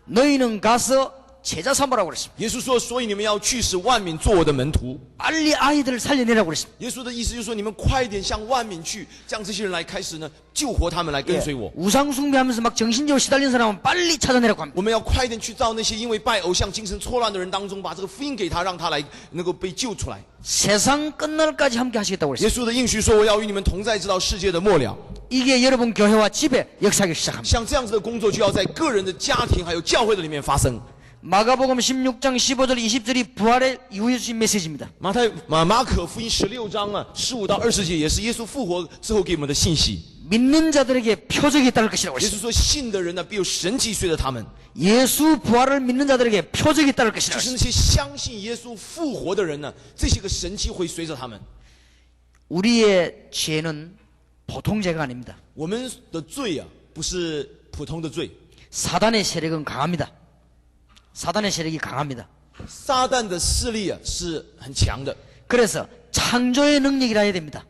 너희는 가서 제자 삼으라고 그랬습니다. 耶稣说，所以你们要去使万民做我的门徒。 빨리 아이들을 살려내라고 그랬습니다. 耶稣的意思就是说，你们快一点向万民去，将这些人来开始呢救活他们，来跟随我。 우상 숭배하면서 막 정신적으로 시달린 사람은 빨리 찾아내라고 합니다. 我们要快一点去到那些因为拜偶像精神错乱的人当中，把这个福音给他，让他来能够被救出来。 세상 끝날까지 함께 하시겠다고 耶 그랬습니다. 稣的应许说，我要与你们同在，直到世界的末了。 이게 여러분 교회와 집에 역사하기 시작합니다. 像这样子的工作，就要在个人的家庭还有教会的里面发生。 마가복음 16장 15절 20절이 부활의 이후에 주신 메시지입니다. 马可福音16章啊15到20节，也是耶稣复活之后给我们的信息。 믿는 자들에게 표적이 따를 것이라고 耶稣 했습니다. 说，信的人呢必有神迹随着他们， 예수 부활을 믿는 자들에게 표적이 따를 就 것이라고 是 했습니다. 那些相信耶稣复活的人呢，这些个神迹会随着他们。 우리의 죄는 보통 죄가 아닙니다. 我们的罪啊，不是普通的罪， 사단의 세력은 강합니다. 사단의 세력이 강합니다. 撒旦的势力啊是很强的， 그래서 창조의 능력이라 해야 됩니다.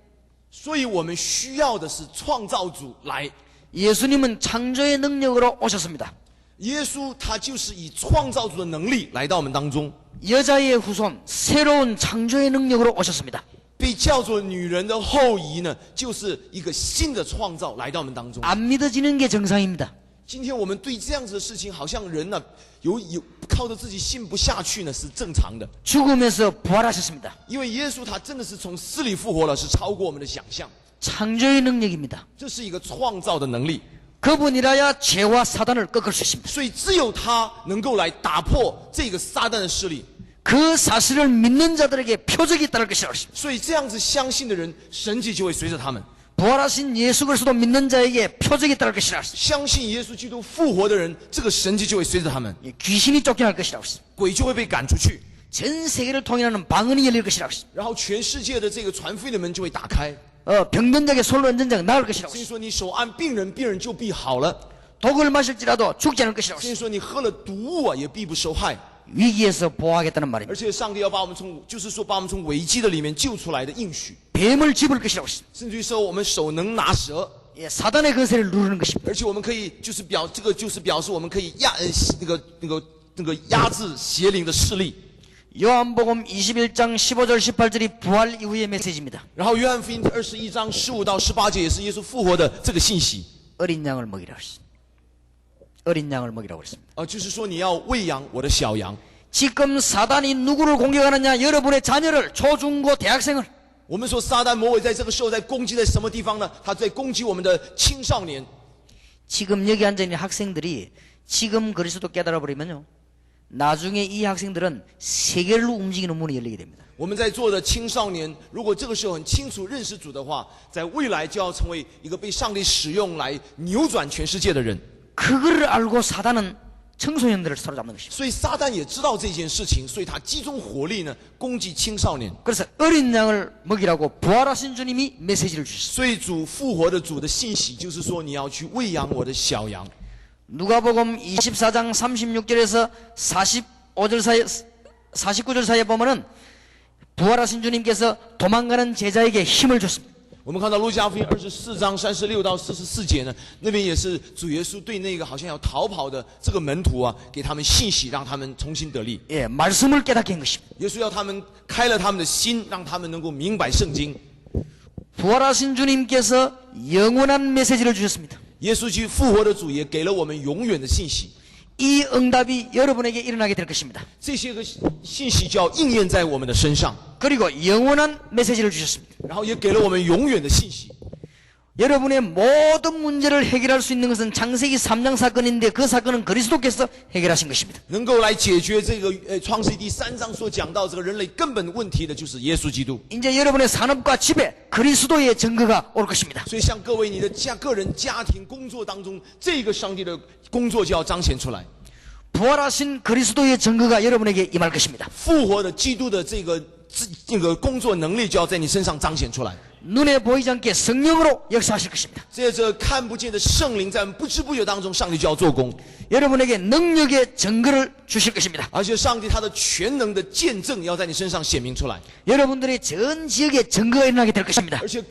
所以我们需要的是创造主来。 예수님은 창조의 능력으로 오셨습니다. 耶稣他就是以创造主的能力来到我们当中， 여자의 후손 새로운 창조의 능력으로 오셨습니다. 被叫做女人的后裔呢，就是一个新的创造来到我们当中。 안 믿어지는 게 정상입니다. 今天我们对这样子的事情，好像人呢有靠着自己信不下去呢，是正常的。 죽음에서 부활하셨습니다. 因为耶稣他真的是从死里复活了，是超过我们的想象。 창조의 능력입니다. 这是一个创造的能力， 그분이라야 죄와 사단을 꺾을 수 있습니다. 所以只有他能够来打破这个撒旦的势力。 그 사실을 믿는 자들에게 표적이 따를 것이라고 했습니다. 所以这样子相信的人，神迹就会随着他们。 부활하신 예수 그리스도 믿는 자에게 표적이 따를 것이라고 했습니다. 相信耶稣基督复活的人，这个神迹就会随着他们， 귀신이 쫓겨날 것이라고 했습니다. 鬼就会被赶出去， 전 세계를 통일하는 방언이 열릴 것이라고 했습니다. 然后全世界的这个传福音的门就会打开。 병든 자에게 손을 얹은 자가 나을 것이라고 所以 했습니다. 说你手按病人，病人就必好了。 독을 마실지라도 죽지 않을 것이라고 所以 했습니다. 说你喝了毒物啊，也必不受害。 위기에서 보호하겠다는 말입니다. 而且上帝要把我们从，就是说把我们从危机的里面救出来的应许， 뱀을 집을 것이라고 했습니다. 甚至于说我们手能拿蛇， 예, 사단의 거세를 누르는 것입니다. 而且我们可以就是这个就是表示我们可以压制邪灵的势力。 요한복음 21장 15절 18절이 부활 이후의 메시지입니다. 然后约翰福音21章15到18节也是耶稣复活的这个信息。 어린 양을 먹이라고 했습니다. 어린 양을 먹이라고 했습니다. 就是说你要喂养我的小羊。 지금 사단이 누구를 공격하느냐? 여러분의 자녀를, 초중고 대학생을. 我们说撒旦魔鬼在这个时候在攻击在什么地方呢？他在攻击我们的青少年。 지금 여기 앉아있는 학생들이 지금 그리스도 깨달아버리면요, 나중에 이 학생들은 세계를 움직이는 문이 열리게 됩니다. 我们在座的青少年，如果这个时候很清楚认识主的话，在未来就要成为一个被上帝使用来扭转全世界的人。 그거를 알고 사단은 청소년들을 사로잡는 것입니다. 所以撒旦也知道这件事情，所以他集中火力呢攻击青少年。 그래서 어린 양을 먹이라고 부활하신 주님이 메시지를 주셨습니다. 所以主复活的主的信息就是说，你要去喂养我的小羊。 누가복음 24장 36절에서 45절 사이 49절 사이에 보면은 부활하신 주님께서 도망가는 제자에게 힘을 줬습니다. 我们看到路加福音24章36到44节呢，那边也是主耶稣对那个好像要逃跑的这个门徒啊，给他们信息，让他们重新得力。 예, 말씀을 깨닫게 한 것입니다. 耶稣要他们开了他们的心，让他们能够明白圣经。 부활하신 주님께서 영원한 메시지를 주셨습니다. 耶稣基督复活的主也给了我们永远的信息， 이 응답이 여러분에게 일어나게 될 것입니다. 这些个信息就要应验在我们的身上， 그리고 영원한 메시지를 주셨습니다. 然后也给了我们永远的信息。 여러분의 모든 문제를 해결할 수 있는 것은 창세기 3장 사건인데 그 사건은 그리스도께서 해결하신 것입니다. 能够来解决这个创世记第3章所讲到这个人类根本问题的，就是耶稣基督。 이제 여러분의 산업과 집에 그리스도의 증거가 올 것입니다. 所以，像各位你的个人、家庭、工作当中，这个上帝的工作就要彰显出来。 부활하신 그리스도의 증거가 여러분에게 임할 것입니다. 复活的基督的这个这个工作能力就要在你身上彰显出来。 눈에 보이지 않게 성령으로 역사하실 것입니다. 接着看不见的圣灵在不知不觉当中，上帝就要做工， 여러분에게 능력의 증거를 주실 것입니다. 而且上帝他的全能的见证要在你身上显明出来， 여러분들의 전 지역에 증거가 일어나게 될 것입니다. 而且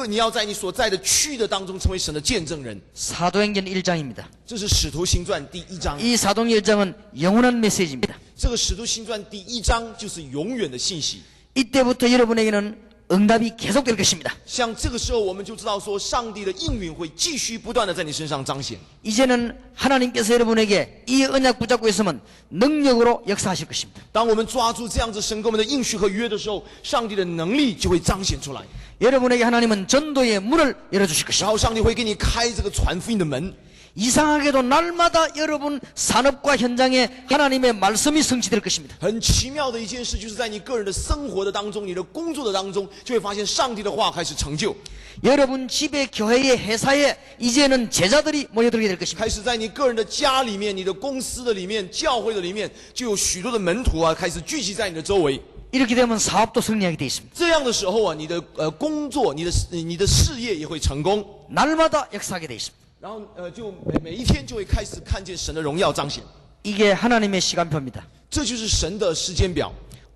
你要在你所在的区域的当中成为神的见证人。 사도행전 1장입니다. 这是使徒行传第1章， 이 사도행전 1장은 영원한 메시지입니다. 这个使徒行传第1章就是永远的信息。 이때부터 여러분에게는 응답이 계속될 것입니다. 像这个时候，我们就知道说，上帝的应允会继续不断的在你身上彰显。 이제는 하나님께서 여러분에게 이 언약 붙잡고 있으면 능력으로 역사하실 것입니다. 当我们抓住这样子神给我们的应许和约的时候，上帝的能力就会彰显出来， 여러분에게 하나님은 전도의 문을 열어주실 然 것입니다. 后上帝会给你开这个传福音的门。 이상하게도 날마다 여러분 산업과 현장에 하나님의 말씀이 성취될 것입니다. 很奇妙的一件事，就是在你个人的生活的当中，你的工作的当中，就会发现上帝的话开始成就， 여러분 집에 교회에 회사에 이제는 제자들이 모여들게 될 것입니다. 开始在你个人的家里面、你的公司的里面、教会的里面，就有许多的门徒啊，开始聚集在你的周围。 이렇게 되면 사업도 승리하게 되어 있습니다. 这样的时候啊，你的工作、你的事业也会成功， 날마다 역사하게 되어 있습니다. 然后就每一天就会开始看见神的荣耀彰显。 이게 하나님의 시간표입니다. 这就是神的时间表。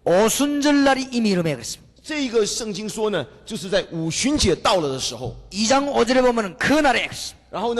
오순절날이 이미 이름에 그랬습니다. 这个圣经说呢，就是在五旬节到了的时候， 2장 5절에 보면은 그 날에 그랬습니다. 然后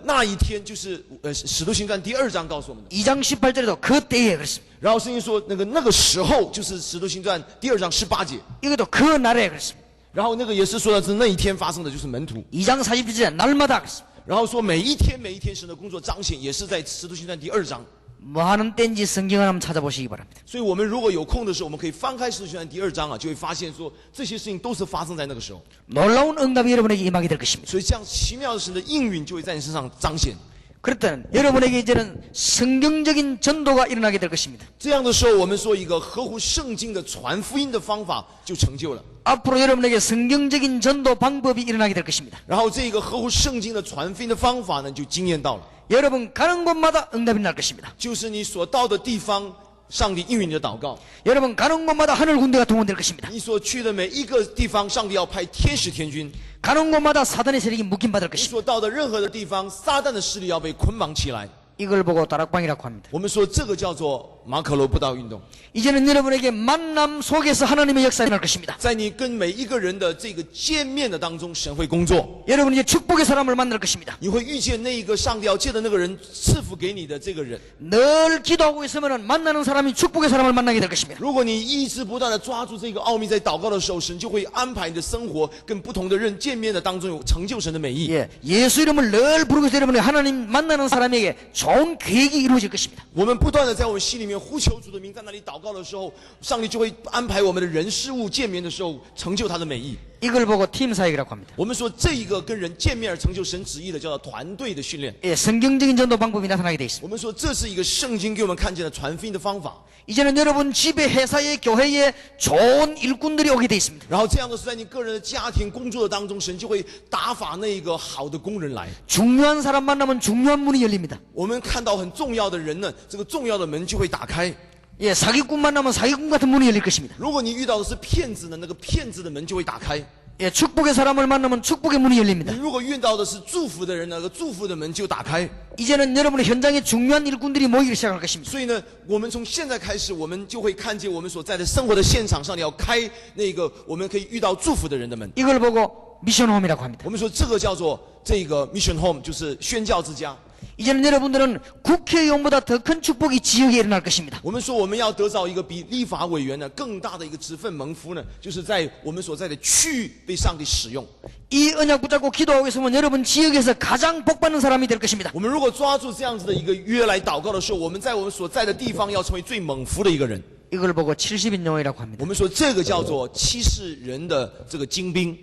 那一天就是使徒行传第2章告诉我们的。 2장 18절에도 그 때에 그랬습니다. 然后圣经说那个时候就是使徒行传第2章18节， 이것도 그 날에 그랬습니다. 然后也是说的是那一天发生的就是门徒， 2장 47절에 날마다 그랬습니다. 然后说每一天神的工作彰显也是在使徒行传第2章。 뭐 하는 때인지 성경을 한번 찾아보시기 바랍니다. 所以我们如果有空的时候，我们可以翻开使徒行传第2章啊，就会发现说这些事情都是发生在那个时候。 놀라운 응답이 여러분에게 임하게 될 것입니다. 所以这样奇妙的神的应允就会在你身上彰显。 그렇다면 여러분에게 이제는 성경적인 전도가 일어나게 될 것입니다. 这样的时候，我们说一个合乎圣经的传福音的方法就成就了。 앞으로 여러분에게 성경적인 전도 방법이 일어나게 될 것입니다. 然后这个合乎圣经的传福音的方法呢，就经验到了， 여러분 가는 곳마다 응답이 날 것입니다. 就是你所到的地方，上帝应允你的祷告； 여러분 가는 곳마다 하늘 군대가 동원될 것입니다. 你所去的每一个地方，上帝要派天使天军； 가는 곳마다 사단의 세력이 묶임받을 你 것입니다. 所到的任何的地方，撒旦的势力要被捆绑起来。 이걸 보고 다락방이라고 합니다. 我们说这个叫做马可罗布道运动， 이제는 여러분에게 만남 속에서 하나님의 역사가 일어날 것입니다. 在你跟每一个人的这个见面的当中，神会工作， 여러분 이제 축복의 사람을 만날 것입니다. 你会遇见那一个上帝要借的那个人赐福给你的这个人。 늘 기도하고 있으면 만나는 사람이 축복의 사람을 만나게 될 것입니다. 如果你一直不断的抓住这个奥秘，在祷告的时候，神就会安排你的生活跟不同的人见面的当中有成就神的美意。 예, 예수 이름을 늘 부르고 있어 여러분이 하나님 만나는 사람에게 좋은 계획이 이루어질 것입니다. 我们不断的在我们心里面呼求主的名，在那里祷告的时候，上帝就会安排我们的人事物见面的时候成就他的美意。 이걸 보고 팀 사역이라고 합니다. 我们说这一个跟人见面而成就神旨意的，叫做团队的训练。 예, 성경적인 전도 방법이 나타나게 돼 있습니다. 我们说这是一个圣经给我们看见的传福音的方法。 이제는 여러분 집에 회사에 교회에 좋은 일꾼들이 오게 돼 있습니다. 然后这样的是在你个人的家庭工作的当中，神就会打发那一个好的工人来。 중요한 사람 만나면 중요한 문이 열립니다. 我们看到很重要的人呢，这个重要的门就会打开。 예, 사기꾼 만나면 사기꾼 같은 문이 열릴 것입니다. 如果你遇到的是骗子呢，那个骗子的门就会打开。 예, 축복의 사람을 만나면 축복의 문이 你 열립니다. 如果遇到的是祝福的人，那个祝福的门就打开。 이제는 여러분의 현장에 중요한 일꾼들이 모이기 시작할 것입니다. 所以呢，我们从现在开始，我们就会看见我们所在的生活的现场上，要开那个我们可以遇到祝福的人的门。 이걸 보고 미션홈이라고 합니다. 我们说这个叫做这个 mission home，就是宣教之家。 이제는 여러분들은 국회의원보다 더 큰 축복이 지역에 일어날 것입니다. 我们说我们要得到一个比立法委员呢更大的一个职分蒙福呢，就是在我们所在的区域被上帝使用。 이 언약 붙잡고 기도하고 있으면 여러분 지역에서 가장 복받는 사람이 될 것입니다. 我们如果抓住这样子的一个约来祷告的时候，我们在我们所在的地方要成为最蒙福的一个人。 이걸 보고 70인용이라고 합니다. 我们说这个叫做70人的这个精兵。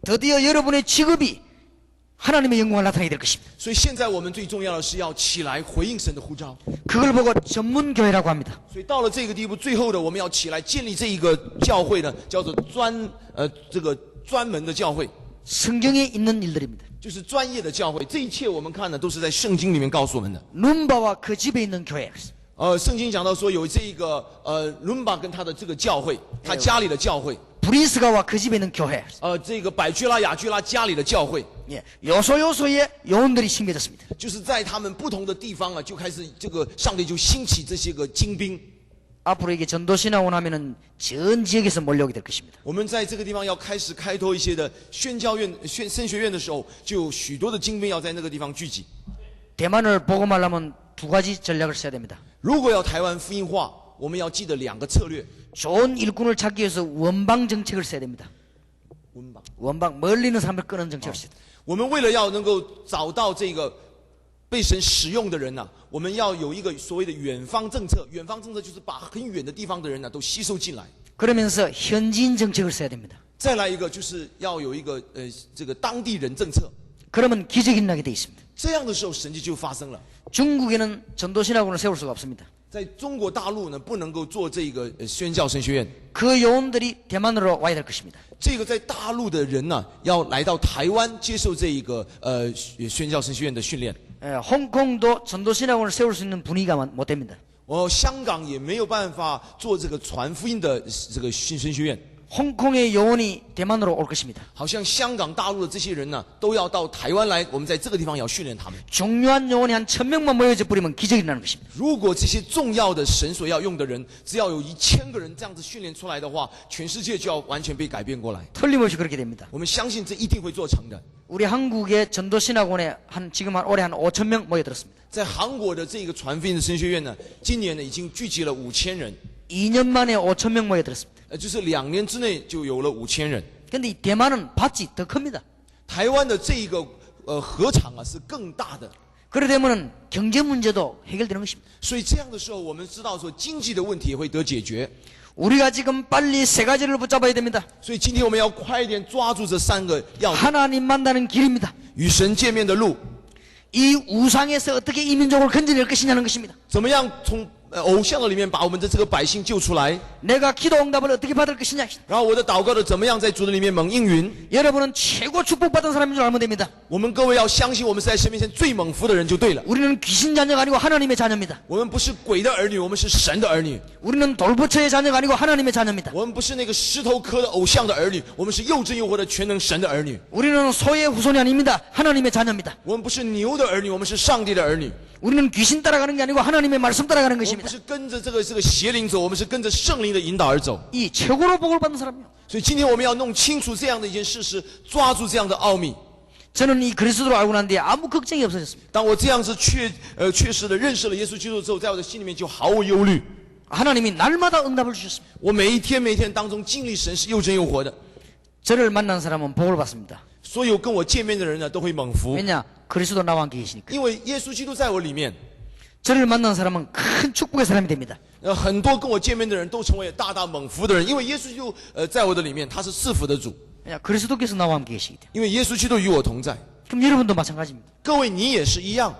드디어 여러분의 직업이 하나님의 영광을 나타내게 될 것입니다. 所以现在我们最重要的是要起来回应神的呼召。 그걸 보고 전문교회라고 합니다. 所以到了这个地步，最后的我们要起来建立这一个教会呢，叫做这个专门的教会， 성경에 있는 일들입니다. 就是专业的教会。这一切我们看呢，都是在圣经里面告诉我们的。 눈바와 그 집에 있는 교회. 圣经讲到说有这个伦巴跟他的这个教会，他家里的教会， 브리스가와 그 집에 있는 교회. 这个百居拉雅居拉家里的教会， 예, 요소요소에 요원들이 심겨졌습니다. 就是在他们不同的地方啊，就开始这个上帝就兴起这些个精兵。 앞으로 이게 전도신학원 하면은 전 지역에서 몰려오게 될 것입니다. 我们在这个地方要开始开拓一些的宣教院、神学院的时候，就有许多的精兵要在那个地方聚集。 대만을 복음하려면 두 가지 전략을 써야 됩니다. 如果要台湾福音化，我们要记得2个策略。 좋은 일꾼을 찾기 위해서 원방 정책을 써야 됩니다. 원방 멀리 있는 사람을 끄는 정책을 써야 됩니다. 我们为了要能够找到这个被神使用的人呢、我们要有一个所谓的远方政策。远方政策就是把很远的地方的人呢都吸收进来。 그러면서 현지인 정책을 써야 됩니다. 再来一个就是要有一个这个当地人政策。 그러면 기적이 일어나게 돼 있습니다. 这样的时候神迹就发生了。 중국에는 전도신학원을 세울 수가 없습니다. 在中国大陆呢，不能够做这个宣教神学院。 그 요원들이 대만으로 와야 될 것입니다. 这个在大陆的人呢，要来到台湾接受这一个宣教神学院的训练。 홍콩도 전도신학원을 세울 수 있는 분위기가 못 됩니다. 香港也没有办法做这个传福音的这个神学院。 홍콩의 요원이 대만으로 올 것입니다. 好像香港、大陆的这些人呢，都要到台湾来，我们在这个地方也要训练他们。 중요한 요원이 한 1000명만 모여져 버리면 기적이 일어나는 것입니다. 如果这些重要的神所要用的人，只要有1000个人这样子训练出来的话，全世界就要完全被改变过来。 틀림없이 그렇게 됩니다. 我们相信这一定会做成的。 우리 한국의 전도신학원에 지금 올해 한 5000명 모여들었습니다. 在韩国的这个传福音的神学院呢，今年呢已经聚集了5000人， 2년 만에 5000명 모여들었습니다. 就是2年之内就有了5000人。 근데 이 대만은 밭이 더 큽니다. 台湾的这一个禾场啊是更大的， 그래 되면은 경제 문제도 해결되는 것입니다. 所以这样的时候，我们知道说经济的问题也会得解决。 우리가 지금 빨리 세 가지를 붙잡아야 됩니다. 所以今天我们要快一点抓住这3个要 하나님 만나는 길입니다. 与神见面的路， 이 우상에서 어떻게 이 민족을 건져낼 것이냐는 것입니다. 怎么样从偶像的里面把我们的这个百姓救出来， 내가 기도 응답을 어떻게 받을 것이냐. 然后我的祷告的怎么样在主的里面蒙应允。 여러분은 최고 축복받은 사람인 줄 알면 됩니다. 我们各位要相信，我们是在神面前最蒙福的人就对了。 우리는 귀신 자녀가 아니고 하나님의 자녀입니다. 我们不是鬼的儿女，我们是神的儿女。 우리는 돌부처의 자녀가 아니고 하나님의 자녀입니다. 我们不是那个石头刻的偶像的儿女，我们是又真又活的全能神的儿女。 우리는 소의 후손이 아닙니다. 하나님의 자녀입니다. 我们不是牛的儿女，我们是上帝的儿女。 우리는 귀신 따라가는 게 아니고 하나님의 말씀 따라가는 我们不 것입니다. 是跟着这个邪灵走，我们是跟着圣灵的引导而走。 이 최고로 복을 받는 사람이요. 所以今天我们要弄清楚这样的一件事实，抓住这样的奥秘。 저는 이 그리스도를 알고 난 뒤에 아무 걱정이 없어졌습니다. 当我这样子确实的认识了耶稣基督之后，在我的心里面就毫无忧虑。 하나님이 날마다 응답을 주셨습니다. 我每一天当中经历神是又真又活的。 저를 만난 사람은 복을 받습니다. 所有跟我见面的人呢，都会蒙福， 왜냐? 그리스도 나와 함께 계시니까. 因为耶稣基督在我里面。 저를 만난 사람은 큰 축복의 사람이 됩니다. 很多跟我见面的人都成为大大蒙福的人，因为耶稣基督在我的里面，他是赐福的主。 왜냐? 그리스도께서 나와 함께 계시기 때문에. 因为耶稣基督与我同在。 그럼 여러분도 마찬가지입니다. 各位，你也是一样。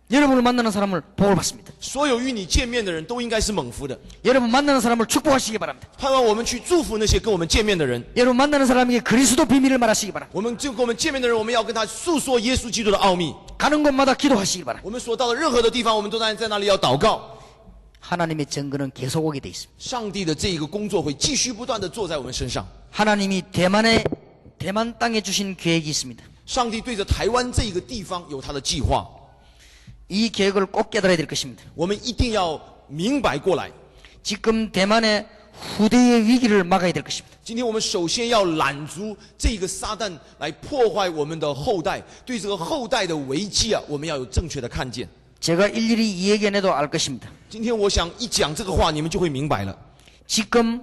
여러분을 만나는 사람을 복을 받습니다. 所有与你见面的人都应该是蒙福的。 여러분 만나는 사람을 축복하시기 바랍니다. 盼望我们去祝福那些跟我们见面的人。 여러분 만나는 사람에게 그리스도 비밀을 말하시기 바랍니다. 我们就跟我们见面的人，我们要跟他诉说耶稣基督的奥秘。 가는 곳마다 기도하시기 바랍니다. 我们所到的任何的地方，我们都在那里要祷告。 하나님의 증거는 계속 오게 돼 있습니다. 上帝的这一个工作会继续不断的做在我们身上。 하나님이 대만 땅에 주신 계획이 있습니다. 上帝对着台湾这一个地方有他的计划， 이 계획을 꼭 깨달아야 될 것입니다. 我们一定要明白过来。 지금 대만의 후대의 위기를 막아야 될 것입니다. 今天我们首先要拦阻这个撒旦来破坏我们的后代，对这个后代的危机啊，我们要有正确的看见。 제가 일일이 이 얘기 안 해도 알 것입니다. 今天我想一讲这个话，你们就会明白了。 지금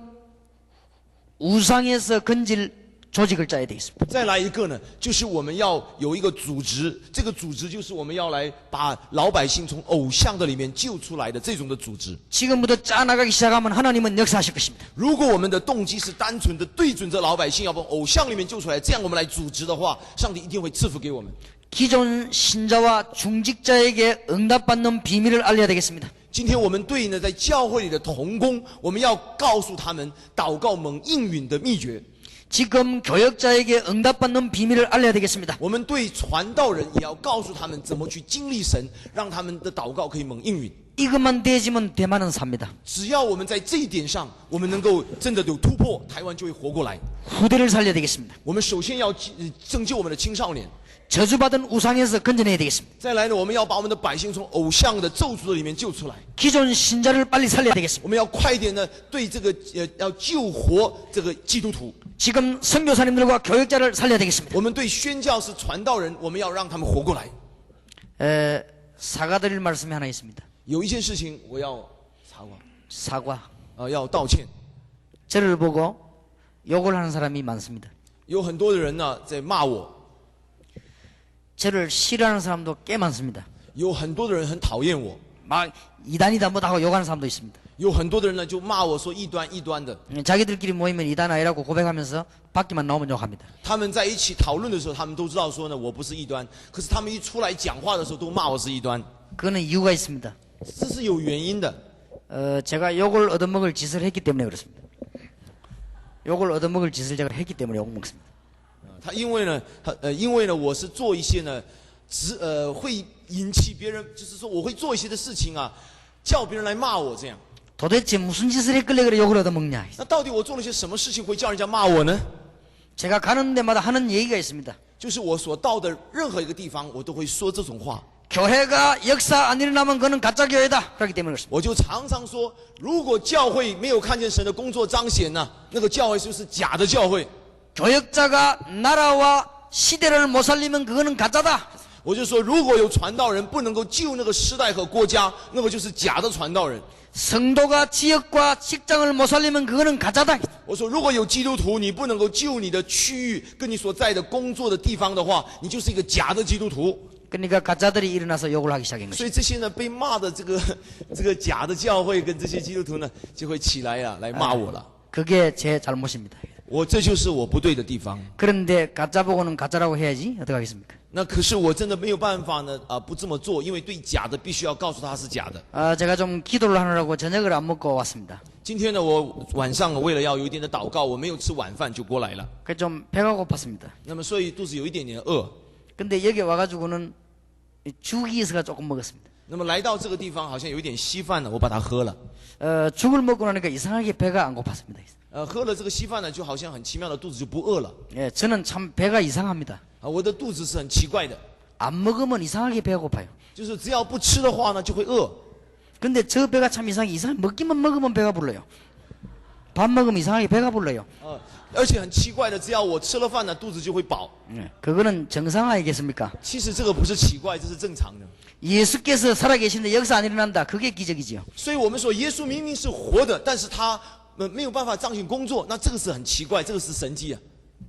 우상에서 건질 조직을 짜야 돼 있습니다. 再来一个呢，就是我们要有一个组织，这个组织就是我们要来把老百姓从偶像的里面救出来的这种的组织。 지금부터 짜나가기 시작하면 하나님은 역사하실 것입니다. 如果我们的动机是单纯的对准着老百姓，要把偶像里面救出来，这样我们来组织的话，上帝一定会赐福给我们。 기존 신자와 중직자에게 응답받는 비밀을 알려야 되겠습니다. 今天我们对应的在教会里的同工，我们要告诉他们祷告蒙应允的秘诀。 지금 교역자에게 응답받는 비밀을 알려야 되겠습니다. 我们对传道人也要告诉他们怎么去经历神，让他们的祷告可以蒙应允。 이것만 되지면 대만은 삽니다. 只要我们在这一点上，我们能够真的有突破，台湾就会活过来。 후대를 살려야 되겠습니다. 我们首先要拯救我们的青少年， 저주받은 우상에서 건져내야 되겠습니다. 再来呢，我们要把我们的百姓从偶像的咒诅的里面救出来。 기존 신자를 빨리 살려야 되겠습니다. 我们要快一点呢，对这个要救活这个基督徒。 지금 선교사님들과 교역자를 살려야 되겠습니다. 我们对宣教士、传道人，我们要让他们活过来。 사과드릴 말씀이 하나 있습니다. 有一件事情我要사과. 要道歉。 저를 보고 욕을 하는 사람이 많습니다. 有很多的人呢在骂我， 저를 싫어하는 사람도 꽤 많습니다. 有很多的人很讨厌我， 막 이단이다 뭐다 하고 욕하는 사람도 있습니다. 有很多的人呢就骂我说异端异端的。 자기들끼리 모이면 이단 아니라고 고백하면서 밖에만 나오면 욕합니다. 他们在一起讨论的时候，他们都知道说呢我不是异端，可是他们一出来讲话的时候都骂我是异端， 그거는 이유가 있습니다. 这是有原因的。 제가 욕을 얻어먹을 짓을 했기 때문에 그렇습니다. 욕을 얻어먹을 짓을 제가 했기 때문에 욕 먹습니다. 他因为呢我是做一些呢会引起别人，就是说我会做一些的事情啊，叫别人来骂我这样。 도대체 무슨 짓을 했길래 그래 욕을 얻어먹냐? 那到底我做了些什么事情会叫人家骂我呢？ 제가 가는 데마다 하는 얘기가 있습니다. 就是我所到的任何一个地方，我都会说这种话。 교회가 역사 안 일어나면 그는 가짜 교회다. 그렇기 때문에 그렇습니다. 我就常常说，如果教会没有看见神的工作彰显呢，那个教会就是假的教会。 교역자가 나라와 시대를 못 살리면 그거는 가짜다. 我就说，如果有传道人不能够救那个时代和国家，那个就是假的传道人。 성도가 지역과 직장을 못 살리면 그거는 가짜다. 我说，如果有基督徒，你不能够救你的区域跟你所在的工作的地方的话，你就是一个假的基督徒。 그러니까 가짜들이 일어나서 욕을 하기 시작한 所 것입니다. 以这些呢被骂的这个假的教会跟这些基督徒呢，就会起来呀、来骂我了。 그게 제 잘못입니다. 这就是我不对的地方。 그런데 가짜 보고는 가짜라고 해야지 어떻게 하겠습니까? 那可是我真的没有办法呢，不这么做，因为对假的必须要告诉他是假的。 제가 좀 기도를 하느라고 저녁을 안 먹고 왔습니다. 今天呢，我晚上为了要有一点的祷告，我没有吃晚饭就过来了。 그래서 좀 배가 고팠습니다. 那么所以肚子有一点点饿。 근데 여기 와가지고는 죽이 있어가 조금 먹었습니다. 那么来到这个地方，好像有一点稀饭了，我把它喝了。 죽을 먹고 나니까 이상하게 배가 안 고팠습니다. 喝了这个稀饭呢，就好像很奇妙的肚子就不饿了。 예, 저는 참 배가 이상합니다. 我的肚子是很奇怪的， 안 먹으면 이상하게 배가 고파요. 就是只要不吃的话呢，就会饿。 근데 저 배가 참 이상해. 먹기만 먹으면 배가 불러요. 밥 먹으면 이상하게 배가 불러요. 而且很奇怪的，只要我吃了饭呢，肚子就会饱。 그거는 정상 아니겠습니까? 其实这个不是奇怪，这是正常的。 예수께서 살아계시는데 역사 안 일어난다. 그게 기적이지요. 所以我们说，耶稣明明是活的，但是他没有办法彰显工作，那这个是很奇怪，这个是神迹啊。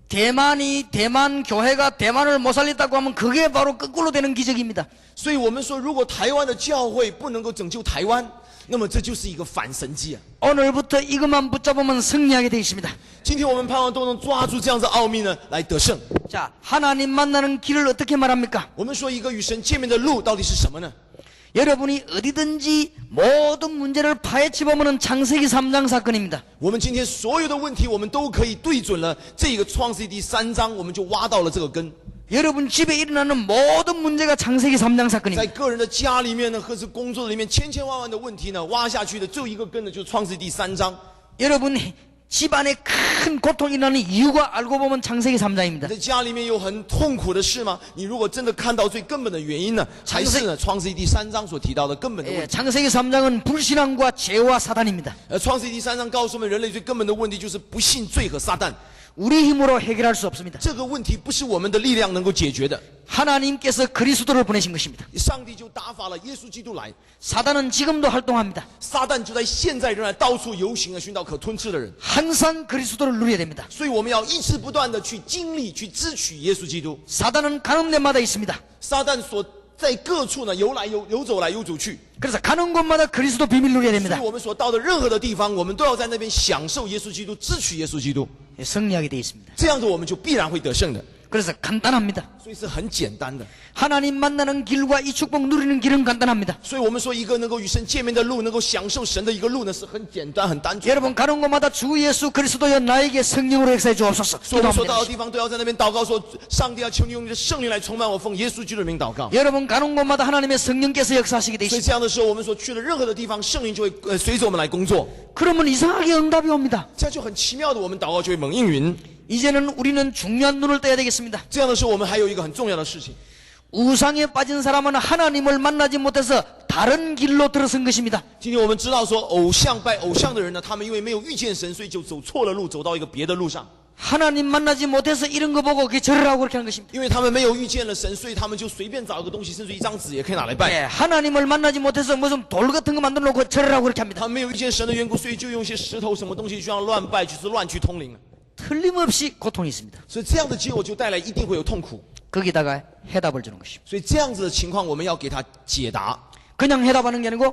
대만 교회가 대만을 못 살렸다고 하면 그게 바로 거꾸로 되는 기적입니다. 所以我们说，如果台湾的教会不能够拯救台湾，那么这就是一个反神迹啊。 오늘부터 이것만 붙잡으면 승리하게 되어 있습니다. 今天我们盼望都能抓住这样子奥秘呢，来得胜。 자, 하나님 만나는 길을 어떻게 말합니까? 我们说一个与神见面的路到底是什么呢？ 여러분이 어디든지 모든 문제를 파헤치 보면 창세기 3장 사건입니다. 我们今天所有的问题，我们都可以对准了这个创世纪第3章，我们就挖到了这个根。 여러분 집에 일어나는 모든 문제가 창세기 3장 在 사건입니다. 个人的家里面呢，或是工作里面，千千万万的问题呢，挖下去的最后一个根呢，就是创世纪第3章。 여러분 집안에 큰 고통이 일어나는 이유가 알고 보면 창세기 3장입니다. 在家里面有很痛苦的事吗？你如果真的看到最根本的原因呢，才是呢创世纪第3章所提到的根本的问 예, 题。 창세기 3장은 불신앙과 죄와 사단입니다. 创世纪第3章告诉我们，人类最根本的问题就是不信罪和撒旦。 우리 힘으로 해결할 수 없습니다. 这个问题不是我们的力量能够解决的。 하나님께서 그리스도를 보내신 것입니다. 上帝就打发了耶稣基督来， 사단은 지금도 활동합니다. 撒旦就在现在仍然到处游行啊，寻找可吞吃的人。 항상 그리스도를 누려야 됩니다. 所以我们要一直不断的去经历、去支取耶稣基督。 사단은 가는 데마다 있습니다. 撒旦所在各处呢游走来游走去， 그래서 가는 곳마다 그리스도 비밀 누려야 所 됩니다. 以我们所到的任何的地方，我们都要在那边享受耶稣基督，支取耶稣基督， 승리하게 되어 있습니다. 这样子我们就必然会得胜的。 그래서 간단합니다. 所以是很简单的。 하나님 만나는 길과 이 축복 누리는 길은 간단합니다. 所以我们说一个能够与神见面的路，能够享受神的一个路呢，是很简单、很单纯。 여러분 가는 곳마다 주 예수 그리스도여 나에게 성령으로 역사해 주옵소서. 所以我们所 기도합니다. 到的地方都要在那边祷告说：“上帝啊，求你用你的圣灵来充满我，奉耶稣基督的名祷告。” 여러분 가는 곳마다 하나님의 성령께서 역사하시게 돼 所以 있습니다. 这样的时候，我们所去的任何的地方，圣灵就会随着我们来工作。 그러면 이상하게 응답이 옵니다. 这样就很奇妙的，我们祷告就会蒙应允。 이제는 우리는 중요한 눈을 떼야 되겠습니다. 这样的时候，我们还有一个很重要的事情， 우상에 빠진 사람은 하나님을 만나지 못해서 다른 길로 들어선 것입니다. 今天我们知道说，拜偶像的人呢，他们因为没有遇见神，所以就走错了路，走到一个别的路上。 하나님 만나지 못해서 이런 거 보고 그게 절을 하고 그렇게 하는 것입니다. 因为他们没有遇见了神，所以他们就随便找一个东西，甚至一张纸也可以拿来拜。 예, 하나님을 만나지 못해서 무슨 돌 같은 거 만들어 놓고 절을 하고 그렇게 합니다. 他们没有遇见神的缘故，所以就用一些石头、什么东西，就让乱拜，就是乱去通灵。 틀림없이 고통이 있습니다. 所以这样的结果就带来一定会有痛苦。 거기다가 해답을 주는 것입니다. 所以这样子的情况，我们要给他解答。 그냥 해답하는 게 아니고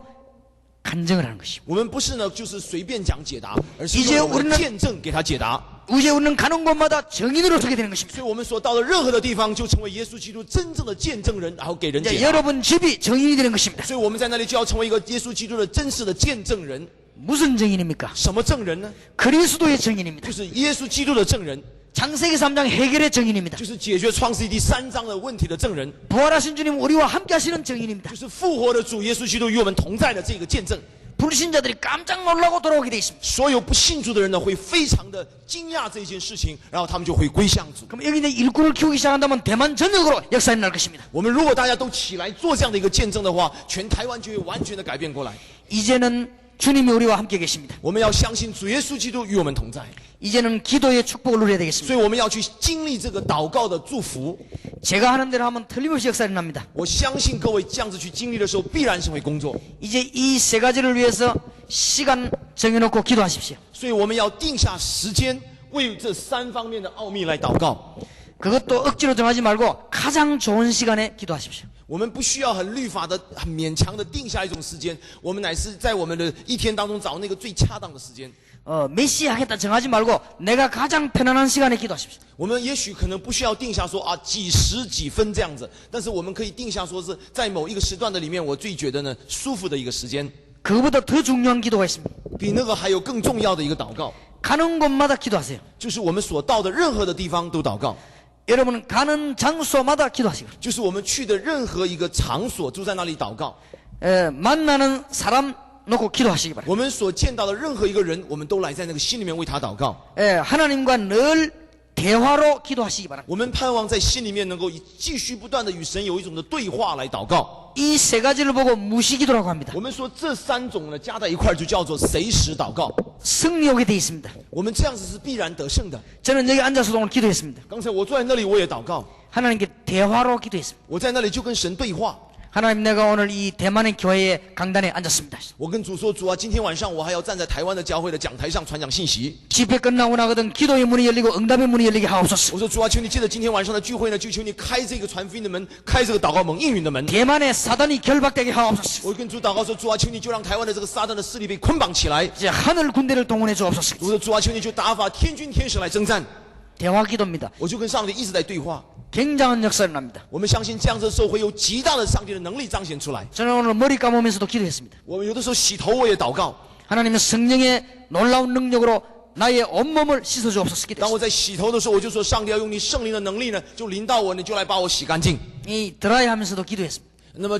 간증을 하는 것입니다. 我们不是呢，就是随便讲解答，而是 이제 用我们 우리는 的见证给他解答。 이제 우리는 가는 곳마다 증인으로 서게 되는 것입니다. 所以我们所到的任何的地方，就成为耶稣基督真正的见证人，然后给人 이제 解答。 여러분 집이 증인이 되는 것입니다. 所以我们在那里就要成为一个耶稣基督的真实的见证人。 무슨 증인입니까? 什么证人呢？ 그리스도의 증인입니다. 就是耶稣基督的证人， 창세기 3장 해결의 증인입니다. 就是解决创世纪第3章的问题的证人， 부활하신 주님 우리와 함께 하시는 증인입니다. 就是复活的主耶稣基督与我们同在的这个见证。 불신자들이 깜짝 놀라고 돌아오게 돼 있습니다. 所有不信主的人呢，会非常的惊讶这件事情，然后他们就会归向主。 그럼 여기 이제 일꾼을 키우기 시작한다면 대만 전역으로 역사에 날 것입니다. 我们如果大家都起来做这样的一个见证的话，全台湾就会完全的改变过来。 이제는 주님이 우리와 함께 계십니다. 我们要相信主耶稣基督与我们同在， 이제는 기도의 축복을 누려야 所 되겠습니다. 以我们要去经历这个祷告的祝福。 제가 하는 대로 하면 틀림없이 역사에 납니다. 我相信各位这样子去经历的时候，必然是会工作。 이제 이 세 가지를 위해서 시간 정해놓고 기도하십시오. 所以我们要定下时间，为这3方面的奥秘来祷告。 그것도 억지로 정하지 말고 가장 좋은 시간에 기도하십시오. 我们不需要很律法的、很勉强的定下一种时间，我们乃是在我们的一天当中找那个最恰当的时间。 몇 시에 하겠다 정하지 말고 내가 가장 편안한 시간에 기도하십시오. 我们也许可能不需要定下说啊几时几分这样子，但是我们可以定下说是在某一个时段的里面，我最觉得呢舒服的一个时间。 그거보다 더 중요한 기도가 있습니다. 比那个还有更重要的一个祷告， 가는 곳마다 기도하세요. 就是我们所到的任何的地方都祷告， 여러분은 가는 장소마다 기도하시고 就是我们去的任何一个场所就在那里祷告。 만나는 사람 놓고 기도하시기 바랍니다. 我们所见到的任何一个人，我们都来在那个心里面为他祷告。 하나님과 늘 대화로 기도하시기 바랍니다. 我们盼望在心里面能够继续不断的与神有一种的对话来祷告。 이 세 가지를 보고 무시기도라고 합니다. 我们说这3种呢加在一块儿就叫做随时祷告。 승리하게 돼 있습니다. 我们这样子是必然得胜的。 저는 여기 앉아서도 오늘 기도했습니다. 刚才我坐在那里我也祷告， 하나님께 대화로 기도했습니다. 我在那里就跟神对话。 하나님 내가 오늘 이 대만의 교회의 강단에 앉았습니다. 我跟主说，主啊，今天晚上我还要站在台湾的教会的讲台上传讲信息。 집회 끝나고 나거든 기도의 문이 열리고 응답의 문이 열리게 하옵소서. 我说主啊，求你借着今天晚上的聚会呢，就求你开这个传福音的门，开这个祷告蒙应允的门。 대만의 사단이 결박되게 하옵소서. 我跟主祷告说，主啊，求你就让台湾的这个撒旦的势力被捆绑起来。 이제 하늘 군대를 동원해 주옵소서. 我说主啊，求你就打发天军天使来征战。 대화 기도입니다. 我就跟上帝一直在对话。 굉장한 역사를 납니다. 我们相信这样子的时候会有极大的上帝的能力彰显出来。 저는 오늘 머리 감으면서도 기도했습니다. 我们有的时候洗头我也祷告。 하나님의 성령의 놀라운 능력으로 나의 온몸을 씻어 주옵소서. 当我在洗头的时候，我就说上帝要用你圣灵的能力呢，就临到我，你就来把我洗干净。 이 드라이하면서도 기도했습니다. 那么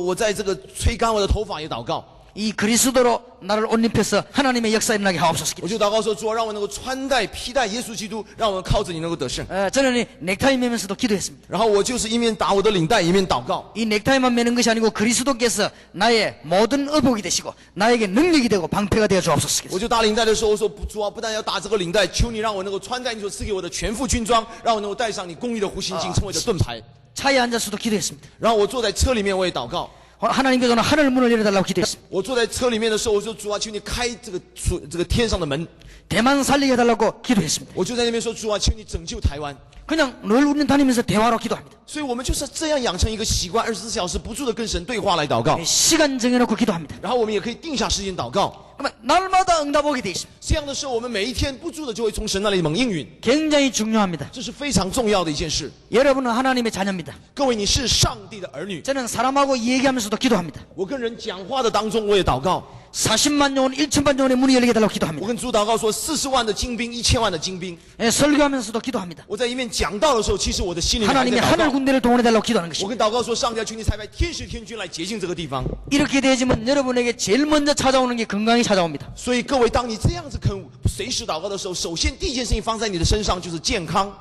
我在这个吹干我的头发也祷告。 이 그리스도로 나를 옷 입혀서 하나님의 역사 일어나게 하옵소서. 我就祷告说，主啊，让我能够穿戴披戴耶稣基督，让我们靠着你能够得胜。 저는 이 넥타이 매면서도 기도했습니다. 然后我就是一面打我的领带，一面祷告。 이 넥타이만 매는 것이 아니고 그리스도께서 나의 모든 의복이 되시고 나에게 능력이 되고 방패가 되어 주옵소서. 我就打领带的时候，我说主啊，不但要打这个领带，求你让我能够穿戴你所赐给我的全副军装，让我能够戴上你公义的护心镜，成为的盾牌。 차에 앉아서도 기도했습니다. 然后我坐在车里面，我也祷告。 하나님께서는 하늘 문을 열어달라고 기도했습니다. 我坐在车里面的时候，我说主啊，求你开这个天上的门。 대만 살리게 해달라고 기도했습니다. 我就在那边说，主啊，求你拯救台湾。 그냥 늘 우리는 다니면서 대화로 기도합니다. 所以我们就是这样养成一个习惯，24小时不住的跟神对话来祷告。 시간 정해놓고 기도합니다. 然后我们也可以定下时间祷告。 그러면 날마다 응답 오게 돼 있습니다. 这样的时候，我们每一天不住的就会从神那里蒙应允， 굉장히 중요합니다. 这是非常重要的一件事。 여러분은 하나님의 자녀입니다. 各位，你是上帝的儿女。 저는 사람하고 얘기하면서도 기도합니다. 我跟人讲话的当中，我也祷告。 40만 영혼, 1천만 영혼의 문이 열리게 달라고 我 기도합니다. 跟主祷告说，40万的精兵，1000万的精兵。 예, 설교하면서도 기도합니다. 我在一面讲道的时候，其实我的心里面还 하나님이 在祷 하늘 告。 군대를 동원해 달라고 기도하는 我 것입니다. 跟祷告说，上帝要求你差派天使天军来洁净这个地方。 이렇게 되지만 여러분에게 제일 먼저 찾아오는 게 건강이 찾아옵니다. 所以各位，当你这样子肯随时祷告的时候，首先第一件事情放在你的身上就是健康。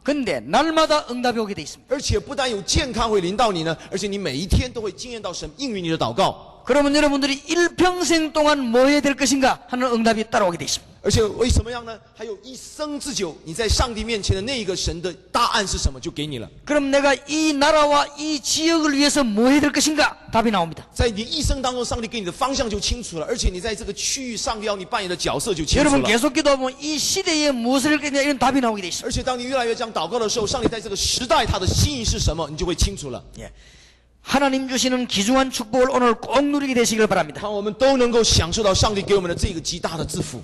근데 날마다 응답이 오게 돼 있습니다. 而且不但有健康会临到你呢，而且你每一天都会经验到神应允你的祷告。 그러면 여러분들이 일평생 동안 뭐 해야 될 것인가 하는 응답이 따라오게 돼 있습니다. 而且为什么样呢？还有一生之久，你在上帝面前的那一个神的答案是什么，就给你了。 그럼 내가 이 나라와 이 지역을 위해서 뭐 해야 될 것인가? 답이 나옵니다. 在你一生当中，上帝给你的方向就清楚了，而且你在这个区域，上帝要你扮演的角色就清楚 여러분 了。 계속 기도하면 이 시대에 무엇을 할 것이냐 이런 답이 나오게 돼 있습니다. 而且当你越来越这样祷告的时候，上帝在这个时代他的心意是什么，你就会清楚了。 예. 하나님 주시는 귀중한 축복을 오늘 꼭 누리게 되시길 바랍니다. 看我们都能够享受到上帝给我们的这个极大的祝福。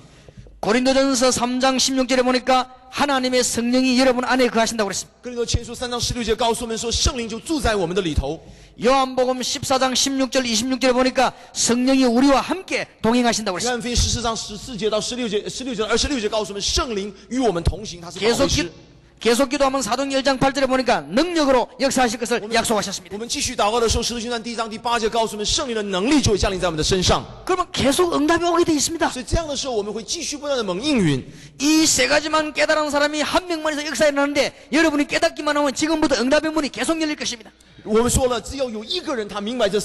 고린도전서 3장 16절에 보니까 하나님의 성령이 여러분 안에 거하신다고 그랬습니다. 哥林多前书3章16节告诉我们说，圣灵就住在我们的里头。 요한복음 14장 16절 26절에 보니까 성령이 우리와 함께 동행하신다고 约 그랬습니다. 翰福音14章14节到16节26节告诉我们，圣灵与我们同行，他是保惠 계속, 师。 계속 기도하면 사도행 1장 8절에 보니까 능력으로 역사하실 것을 약속하셨습니다. 我们继续祷告的时候，使徒行传第1章第8节告诉我们，圣灵的能力就会降临在我们的身上。 그러면 계속 응답이 오게 돼 있습니다. 所以这样的时候，我们会继续不断的蒙应允。 이 세 가지만 깨달은 사람이 한 명만 해서 역사에 나는데 여러분이 깨닫기만 하면 지금부터 응답의 문이 계속 열릴 것입니다. 我们说了，只要有一个人他明白这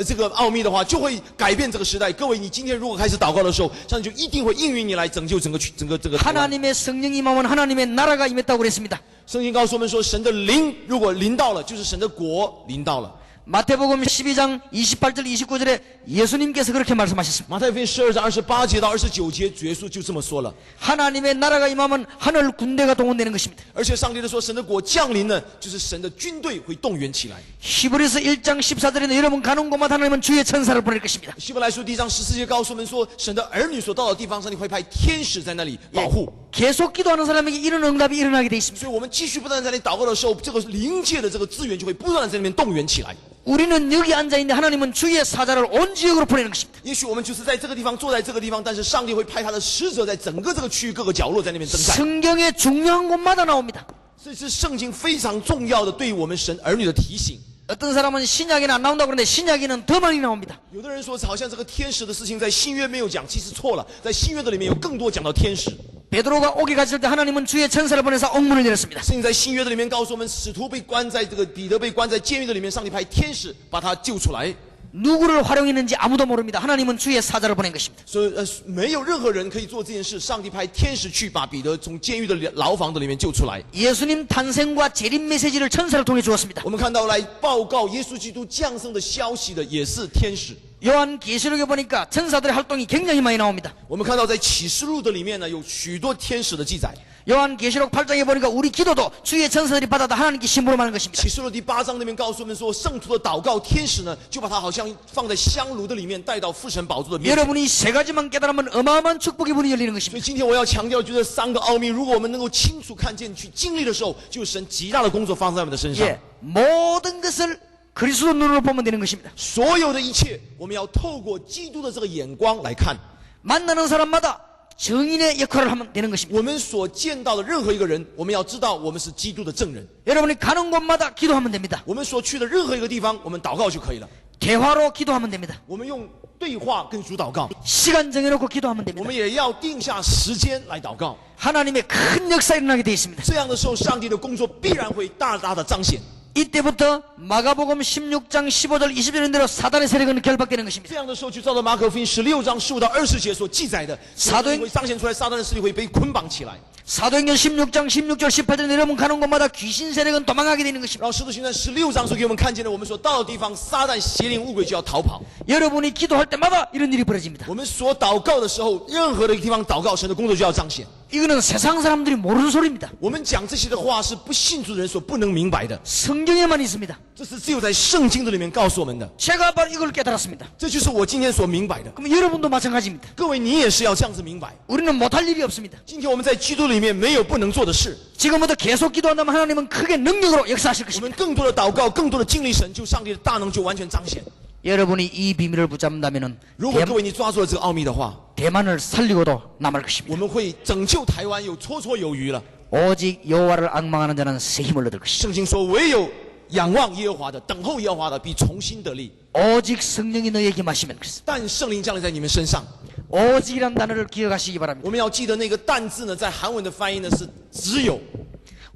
这个奥秘的话，就会改变这个时代。各位，你今天如果开始祷告的时候，上帝就一定会应允你来拯救整个这个台湾。 하나님의 성령이 임하면 하나님의 나라가 임했다고 그랬습니다. 圣经告诉我们说，神的灵如果临到了，就是神的国临到了。 마태복음 12장 28절 29절에 예수님께서 그렇게 말씀하셨습니다. 马太福音12章28节到29节，主耶稣就这么说了。 하나님의 나라가 임하면 하늘 군대가 동원되는 것입니다. 而且上帝的说，神的国降临呢，就是神的军队会动员起来。 히브리서 1장 14절에는 여러분 가는 곳마다 하나님은 주의 천사를 보낼 것입니다. 希伯来书第1章14节告诉我们说，神的儿女所到的地方，上帝会派天使在那里保护。 계속 기도하는 사람에게 이런 응답이 일어나게 돼 있습니다. 所以我们继续不断地在那里祷告的时候，这个灵界的这个资源就会不断地在那边动员起来。 우리는 여기 앉아있는데 하나님은 주의 사자를 온 지역으로 보내는 것입니다. 也许我们就是在这个地方坐在这个地方，但是上帝会派他的使者在整个这个区域各个角落在那边征战。 성경의 중요한 곳마다 나옵니다. 这是圣经非常重要的对我们神儿女的提醒。 어떤 사람은 신약에는 안 나온다고 그러는데 신약에는 더 많이 나옵니다. 有的人说，好像这个天使的事情在新约没有讲，其实错了，在新约的里面有更多讲到天使。 베드로가 옥에 갇힐 때 하나님은 주의 천사를 보내서 옥문을 열었습니다. 圣经在新约的里面告诉我们，使徒被关在这个彼得被关在监狱的里面，上帝派天使把他救出来。 누구를 활용했는지 아무도 모릅니다. 하나님은 주의 사자를 보낸 것입니다. 所以没有任何人可以做这件事，上帝派天使去把彼得从监狱的牢房的里面救出来。 예수님 탄생과 재림 메시지를 천사를 통해 주었습니다. 我们看到来报告耶稣基督降生的消息的也是天使。 요한 계시록에 보니까 천사들의 활동이 굉장히 많이 나옵니다. 我们看到在启示录的里面呢，有许多天使的记载。 요한 계시록 8장에 보니까 우리 기도도 주의 천사들이 받아다 하나님께 심부름하는 것입니다. 启示录第8章那边告诉我们说，圣徒的祷告，天使呢就把它好像放在香炉的里面，带到父神宝座的面前。 여러분이 세 가지만 깨달으면 어마어마한 축복의 문이 열리는 所 것입니다. 以今天我要强调，就是3个奥秘，如果我们能够清楚看见、去经历的时候，就神极大的工作发生在我们的身上。 예, 모든 것을 그리스도 눈으로 보면 되는 것입니다. 所有的一切，我们要透过基督的这个眼光来看。 만나는 사람마다 정인의 역할을 하면 되는 것입니다. 我们所见到的任何一个人，我们要知道我们是基督的证人。 여러분이 가는 곳마다 기도하면 됩니다. 我们所去的任何一个地方，我们祷告就可以了。 대화로 기도하면 됩니다. 我们用对话跟主祷告， 시간 정해놓고 기도하면 我 됩니다. 们也要定下时间来祷告。 하나님의 큰 역사 일어나게 되어 있습니다. 这样的时候，上帝的工作必然会大大的彰显。 이때부터 마가복음 16장 15절 20절인 대로 사단의 세력은 결박되는 것입니다. 这样的时候，就照着马可福音16章15到20节所记载的，撒旦会彰显出来，撒旦的势力会被捆绑起来。 사도행전 16장 16절 18절 여러분 가는 곳마다 귀신 세력은 도망가게 되는 것입니다. 然后使徒行传16章所给我们看见的，我们所到的地方，撒旦邪灵污鬼就要逃跑。 여러분이 기도할 때마다 이런 일이 벌어집니다. 我们所祷告的时候，任何的地方祷告，神的工作就要彰显。 이거는 세상 사람들이 모르는 소리입니다. 我们讲这些的话是不信主的人所不能明白的， 성경에만 있습니다. 这是只有在圣经的里面告诉我们的。 제가 바로 이걸 깨달았습니다. 这就是我今天所明白的。 그럼 여러분도 마찬가지입니다. 各位，你也是要这样子明白。 우리는 못할 일이 없습니다. 今天我们在基督里面没有不能做的事， 지금부터 계속 기도한다면 하나님은 크게 능력으로 역사하실 我 것입니다. 们更多的祷告，更多的经历神，就上帝的大能就完全彰显。 여러분이 이 비밀을 붙잡는다면 如果各位你抓住了这个奥秘的话， 대만을 살리고도 남을 것입니다. 我们会拯救台湾有绰绰有余了。 오직 여호와를 앙망하는 자는 새 힘을 얻을 것이다. 圣经说，唯有仰望耶和华的，等候耶和华的，必重新得力。 오직 성령이 너에게 마시면 그렇습니다. 但圣灵降临在你们身上， 오직이란 단어를 기억하시기 바랍니다. 我们要记得那个“但”字呢，在韩文的翻译呢是只有。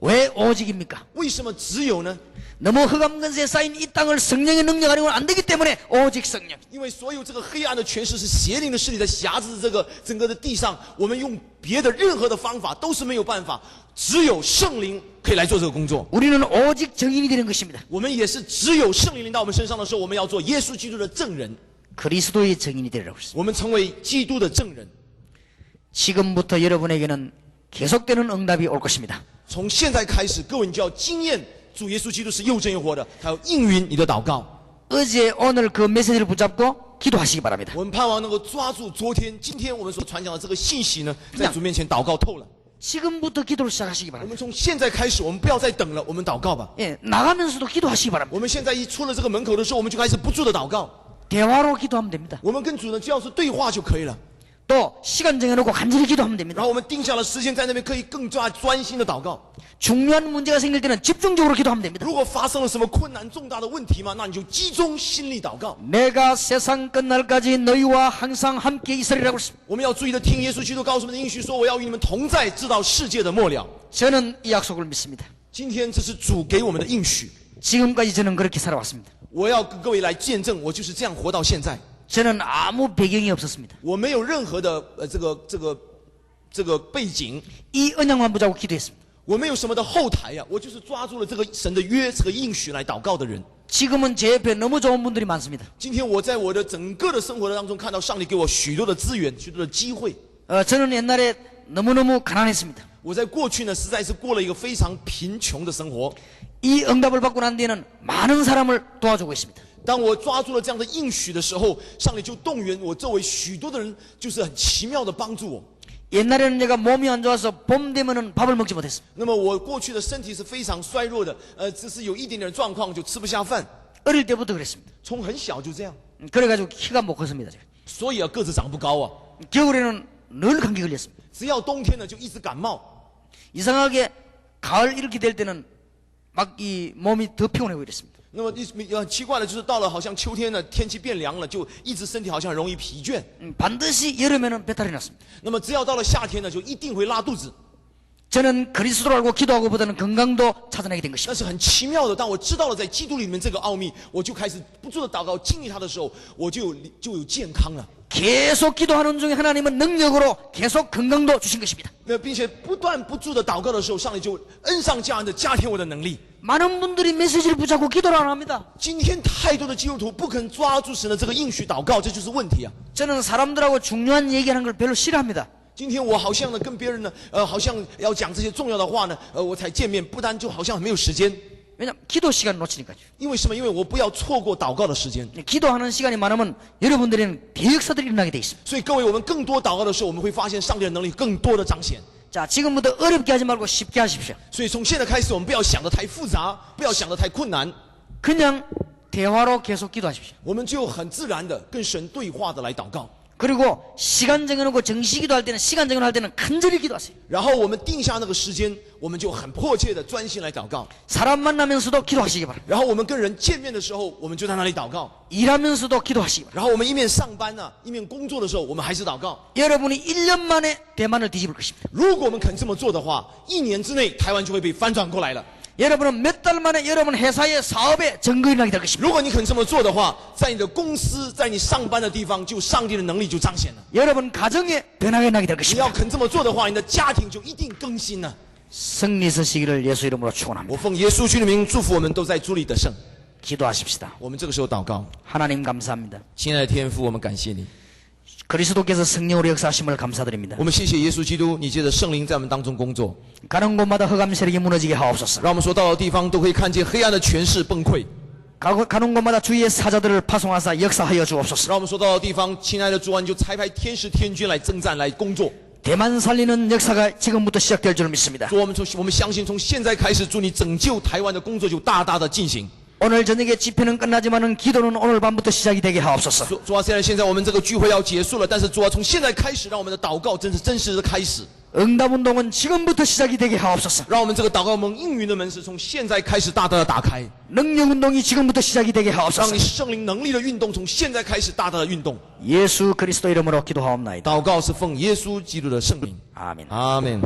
왜 오직입니까? 为什么只有呢？ 너무 흑암근세에 쌓인 이 땅을 성령의 능력 아니고는 안 되기 때문에 오직 성령. 因为所有这个黑暗的权势是邪灵的势力在辖制这个整个的地上，我们用别的任何的方法都是没有办法，只有圣灵可以来做这个工作。 우리는 오직 증인이 되는 것입니다. 我们也是只有圣灵临到我们身上的时候，我们要做耶稣基督的证人， 그리스도의 증인이 되리라고 했습니다. 我们成为基督的证人。 지금부터 여러분에게는 계속되는 응답이 올 것입니다. 从现在开始，各位你就要经验主耶稣基督是又真又活的，他要应允你的祷告。 어제 오늘 그 메시지를 붙잡고 기도하시기 바랍니다. 我们盼望能够抓住昨天、今天我们所传讲的这个信息呢，在主面前祷告透了。 지금부터 기도를 시작하시기 我 바랍니다. 们从现在开始，我们不要再等了，我们祷告吧。 예, 나가면서도 기도하시기 바랍니다. 我们现在一出了这个门口的时候，我们就开始不住的祷告。 대화로 기도하면 됩니다. 我们跟主呢就要是对话就可以了。 또 시간 정해놓고 간절히 기도하면 然 됩니다. 后我们定下了时间，在那边可以更加专心的祷告。 중요한 문제가 생길 때는 집중적으로 기도하면 됩니다. 如果发生了什么困难重大的问题嘛，那你就集中心力祷告。 내가 세상 끝날까지 너희와 항상 함께 있으리라고 했습니다. 我们要注意的听耶稣基督告诉我们的应许说：“我要与你们同在，直到世界的末了。 저는 이 약속을 믿습니다. ”今天这是主给我们的应许， 지금까지 저는 그렇게 살아왔습니다. 我要跟各位来见证，我就是这样活到现在。 저는 아무 배경이 없었습니다. 我没有任何的这个背景， 이 언약만 붙잡고 기도했습니다. 我没有什么的后台呀、我就是抓住了这个神的约，这个应许来祷告的人。 지금은 제 옆에 너무 좋은 분들이 많습니다. 今天我在我的整个的生活当中看到上帝给我许多的资源，许多的机会。 저는 옛날에 너무너무 가난했습니다. 我在过去呢，实在是过了一个非常贫穷的生活。 이 응답을 받고 난 뒤에는 많은 사람을 도와주고 있습니다. 当我抓住了这样的应许的时候，上帝就动员我周围许多的人，就是很奇妙的帮助我。 옛날에는 내가 몸이 안 좋아서 봄 되면은 밥을 먹지 못했습니다. 那么我过去的身体是非常衰弱的，只是有一点点状况就吃不下饭， 어릴 때부터 그랬습니다. 从很小就这样， 그래가지고 키가 못 컸습니다. 제가. 所以个子长不高啊。 겨울에는 늘 감기 걸렸습니다. 只要冬天呢，就一直感冒。 이상하게 가을 이렇게 될 때는 막 이 몸이 더 피곤해 보이랬습니다. 那么很奇怪的就是到了好像秋天呢，天气变凉了，就一直身体好像很容易疲倦。 반드시 여름에는 배탈이 났습니다. 那么只要到了夏天呢，就一定会拉肚子。 저는 그리스도를 알고 기도하고보다는 건강도 찾아내게 된 那 것입니다. 是很奇妙的。当我知道了在基督里面这个奥秘，我就开始不住的祷告，经历它的时候，我就有健康了。 계속 기도하는 중에 하나님은 능력으로 계속 건강도 주신 것입니다. 那并且不断不住的祷告的时候，上帝就恩上加恩的加添我的能力。 많은 분들이 메시지를 붙잡고 기도를 안 합니다. 今天太多的基督徒不肯抓住神的这个应许祷告，这就是问题啊！ 저는 사람들하고 중요한 얘기하는 걸 별로 싫어합니다. 今天我好像呢跟别人呢，好像要讲这些重要的话呢，我才见面，不然就好像没有时间。 왜냐면 기도 시간 놓치니까요. 因为什么？因为我不要错过祷告的时间。 기도하는 시간이 많으면 여러분들에는 대역사들이 일어나게 돼 있습니다. 所以各位，我们更多祷告的时候，我们会发现上帝的能力更多的彰显。 자, 지금부터 어렵게 하지 말고 쉽게 하십시오. 所以从现在开始，我们不要想得太复杂，不要想得太困难， 그냥 대화로 계속 기도하십시오. 我们就很自然的跟神对话的来祷告。 그리고 시간 정해놓고 정시 기도할 때는 시간 정해놓을 때는 간절히 기도하세요. 然后我们定下那个时间，我们就很迫切的专心来祷告。 사람 만나면서도 기도하시기 바랍니다. 然后我们跟人见面的时候，我们就在那里祷告。 일하면서도 기도하시기 바랍니다. 然后我们一面上班呢、一面工作的时候，我们还是祷告。 여러분이 1년 만에 대만을 뒤집을 것입니다. 如果我们肯这么做的话，1年之内台湾就会被翻转过来了。 여러분은 몇 달 만에 여러분 회사의 사업에 증거이 나게 될 것입니다. 如果你肯这么做的话，在你的公司，在你上班的地方，就上帝的能力就彰显了。 여러분 가정에 변화가 나게 될 你 것입니다. 要肯这么做的话，你的家庭就一定更新了。 승리 서시기를 예수 이름으로 축원합니다. 我奉耶稣基督的名祝福我们都在主里得胜。 기도하십시다. 我们这个时候祷告， 하나님 감사합니다. 亲爱的天父，我们感谢你。 그리스도께서 성령으로 역사하심을 감사드립니다. 我们谢谢耶稣基督，你借着圣灵在我们当中工作， 가는 곳마다 흑암 세력이 무너지게 하옵소서. 让我们所到的地方都可以看见黑暗的权势崩溃， 가는 곳마다 주의 사자들을 파송하사 역사하여 주옵소서. 让我们所到的地方，亲爱的主啊，你就差派天使天军来征战来工作。 대만 살리는 역사가 지금부터 시작될 줄 믿습니다. 主，我们相信从现在开始，祝你拯救台湾的工作就大大的进行。 오늘 저녁에 집회는 끝나지만은 기도는 오늘 밤부터 시작이 되게 하옵소서. 主啊，现在我们这个聚会要结束了，但是主啊，从现在开始，让我们的祷告真实的开始， 응답운동은 지금부터 시작이 되게 하옵소서. 让我们这个祷告蒙应允的门是从现在开始大大的打开， 능력운동이 지금부터 시작이 되게 让 하옵소서. 你圣灵能力的运动从现在开始大大的运动。 예수 그리스도 이름으로 기도하옵나이다. 祷告是奉耶稣基督的圣名， 아멘. 阿门。